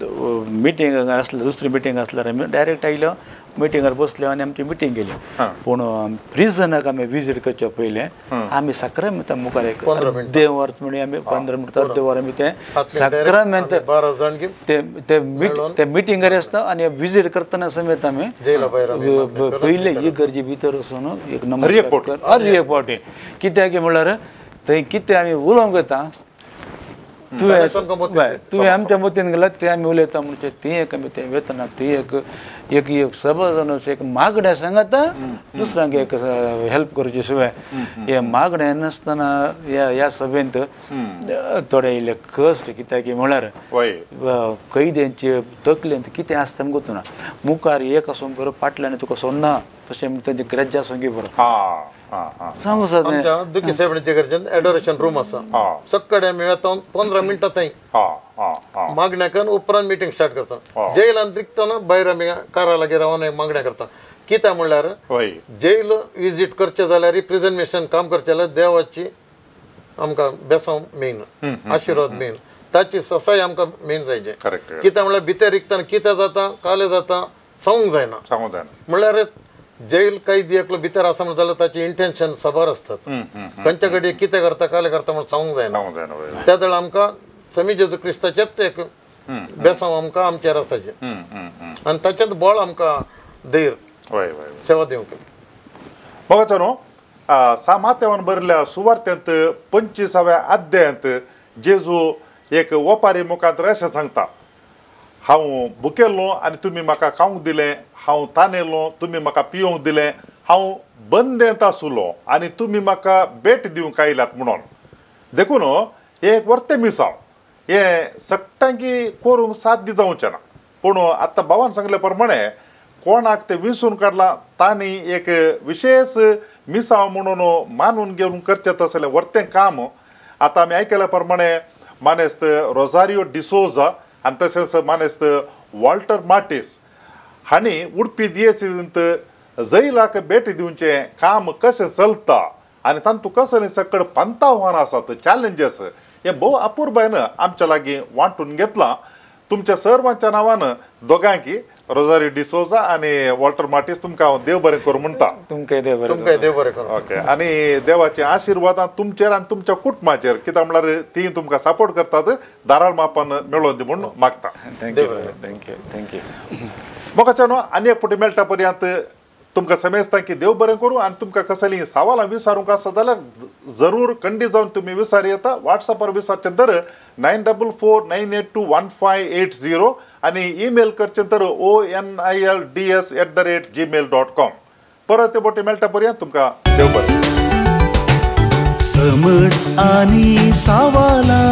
मिटींग आसल्यार दुसरी मिटींग आसल्यार आमी डायरेक्ट आयलो मिटिंगार बसले आनी आमची मिटींग केली पूण प्रिझनाक आमी विजीट करचे पयलें आमी सक्रामेंता मुखार एक अर्दे वर म्हणजे आमी 15 मिनट अर्दे वर आमी ते सक्रामेंत 12 जाण ते मिटिंगार आसता आनी विजीट करतना समेत आमी पयले ही गरजे भितर वचून एक नंबर हर एक फावटी कित्याक म्हळ्यार थंय कितें आमी उलोवंक येता तुवें आमच्या मतीन गेल्यात ते आमी उलयता म्हणजे ती एक आमी ते वेतनाक ती एक एक एक सभा जावन एक मागण्या सांगता दुसऱ्यांक एक हेल्प करचे शिवाय हे मागण्या नासतना ह्या सभेंत थोडे इल्ले कश्ट कित्याक म्हळ्यार कैद्यांचे तकलेंत कितें आसता आमकां गुंतना मुखार एक आसूंक बरो फाटल्यान तुका सोडना तशें तेंचे ग्रज आसूंक बरो सांगू आमच्या दुखी साहेबांच्या घरच्यान एडोरेशन रूम आसा सकाळी आमी येता 15 मिनटां थंय मागण्या करून उपरांत मिटींग स्टार्ट करता जेलांत रिकतना भायर आमी कारा लागीं रावन मागण्या करता कित्याक म्हणल्यार जेल विजीट करचें जाल्यार रिप्रेझेंटेशन काम करचें जाल्यार देवाची आमकां बेसांव मेन आशिर्वाद मेन ताची ससाय आमकां मेन जायचे कित्याक म्हणल्यार भितर रिकतना कितें जाता काले जाता सांगूंक जायना म्हणल्यार जेल कैदी एकलो भितर आसा म्हणून जाल्यार ताची इंटेन्शन खबर आसतात खंयच्या घडये कितें करता काले करता म्हणून सांगूंक जायना त्या वेळार आमकां समी जेजू क्रिस्ताचेच एक बेसांव आमकां आमचेर आसाचे आनी ताचेंच बळ आमकां धैर्य सेवा दिवंक बघाचो न्हू सामात्यावन बरयल्या सुवार्त्यांत 25व्या अध्यायांत जेजू एक ओपारी मुखांतर अशें सांगता हांव भुकेल्लो आनी तुमी म्हाका खावंक दिलें हांव तानेलो तुमी म्हाका पिवंक दिलें हांव बंदेंत आसलो आनी तुमी म्हाका भेट दिवंक आयल्यात म्हणून देखून हे एक वर्तें मिसांव हे सगळ्यांकी करूंक साध्य जावचें ना पूण आतां भावान सांगले प्रमाणे कोणाक ते विंसून काडला तांणी एक विशेष मिसांव म्हणून मानून घेवन करचें तसलें वर्तें काम आतां आमी आयकल्या प्रमाणे मानेस्त रोजारियो डिसोजा आनी तशेंच मानेस्त वॉल्टर मार्टिस हांणी उडपी दिएसींत जैलाक भेट दिवचें काम कशें चलता आनी तातूंत कसले सकड पंत आव्हानां आसात चॅलेंजीस हे भोव अपुर्बायेन आमच्या लागीं वांटून घेतलां तुमच्या सर्वांच्या नांवान दोगांकी रोजारियो डिसोजा आनी वॉल्टर मार्टिस तुमकां हांव देव बरें करूं म्हणटा तुमकां देव बरें करूं ओके आनी देवाचे आशिर्वादां तुमचेर आनी तुमच्या कुटुंबाचेर कित्याक म्हळ्यार ती तुमकां सपोर्ट करतात दाराळ मापान मेळोवन दी म्हूण मागता थँक्यू म्हाका न्हू आनी एक फावटी मेळटा पर्यंत तुमकां समेजता की देव बरें करूं आनी तुमकां कसलीं सवालां विचारूंक आसा जाल्यार जरूर खंडी जावन तुमी विचार येता वॉट्सॅपार विचारचें तर 9449821580 आनी ईमेल करचें तर onilds@gmail.com परत ते फावटी मेळटा पर्यंत तुमकां देव बरें समट आनी सावाला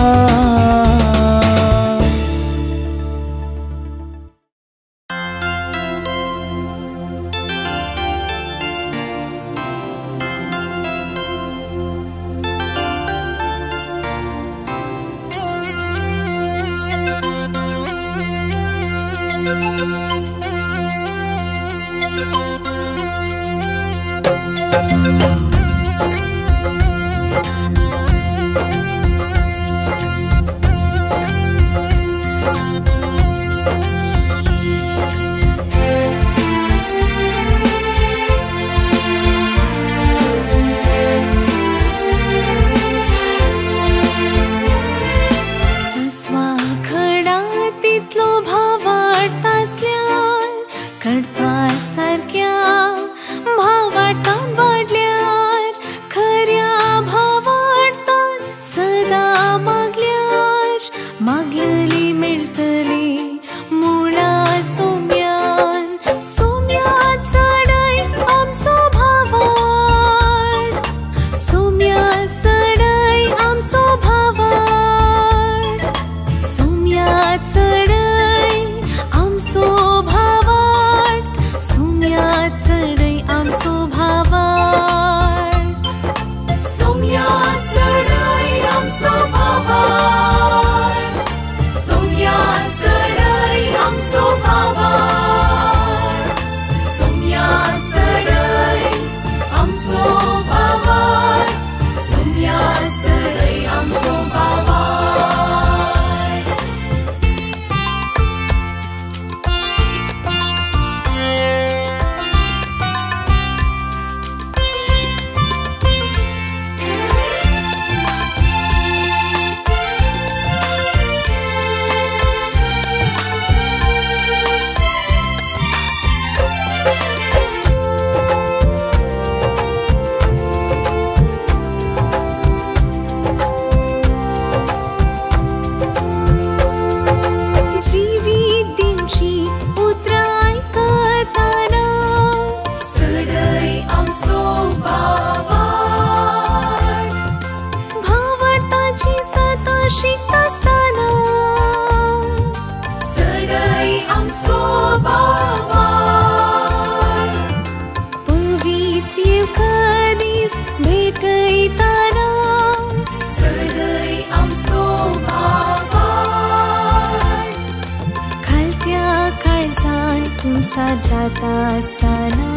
संसार जाता असताना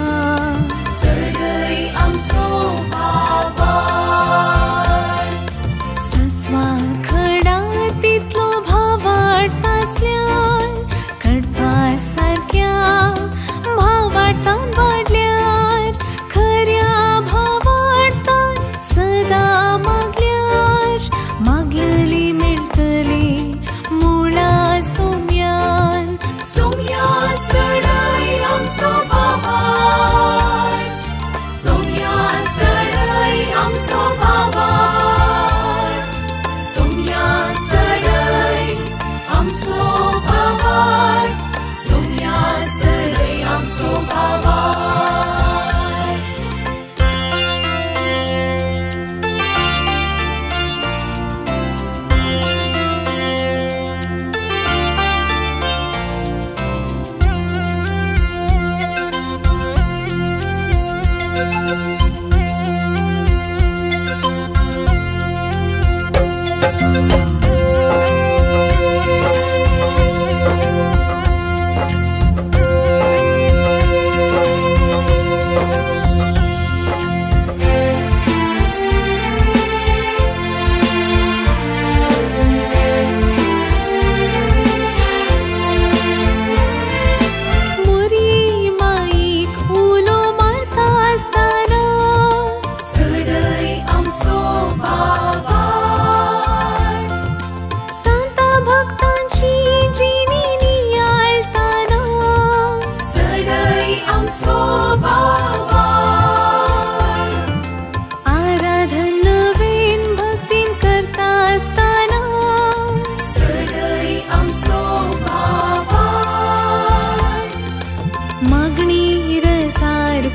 सडई आमचो भावार सस्वा खडा तितलो भाव वाडटासल्यान कडपा सारक्या भावार्थान वाडल्यार खऱ्या भावार्थान सदा मागल्यार मागलेली मेळटली मुळा सोम्यान सोम्या सडई आमचो भावार सोम्या सडई आमचो भावार सोम्या सडई आमचो भावार सोम्या सडई आमचो भावार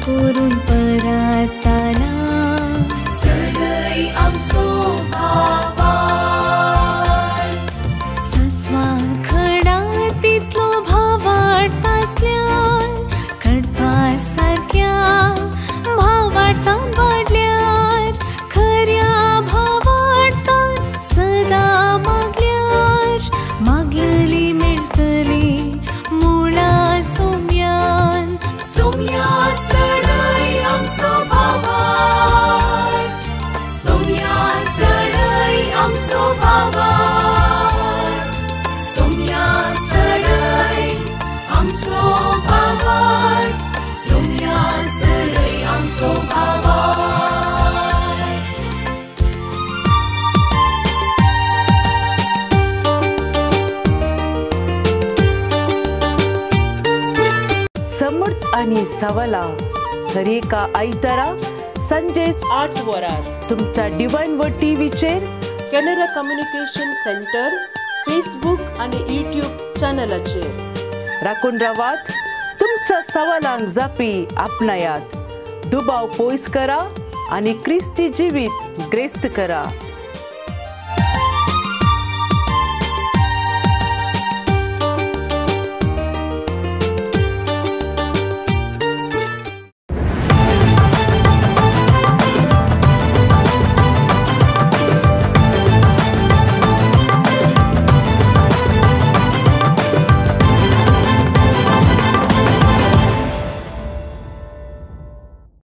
करून पराताना सडई आमचो भावार सस्वा खडा तितलो भाव वाडटासल्यान कडपा सारक्या भावार्थान वाडल्यार खऱ्या भावार्थान सदा मागल्यार मागलेली मेळटली मुळा आनी सवालां हर एका आयतारा सांजे 8 वरार तुमच्या डिवाइन वर्ड टीव्हीचेर कॅनरा कम्युनिकेशन सेंटर फेसबुक आणि यूट्यूब चॅनलाचेर राखून रावात. तुमच्या सवालांक जापी आपणायात. दुबाव पयस करा आणि क्रिस्ती जिवीत ग्रेस्त करा.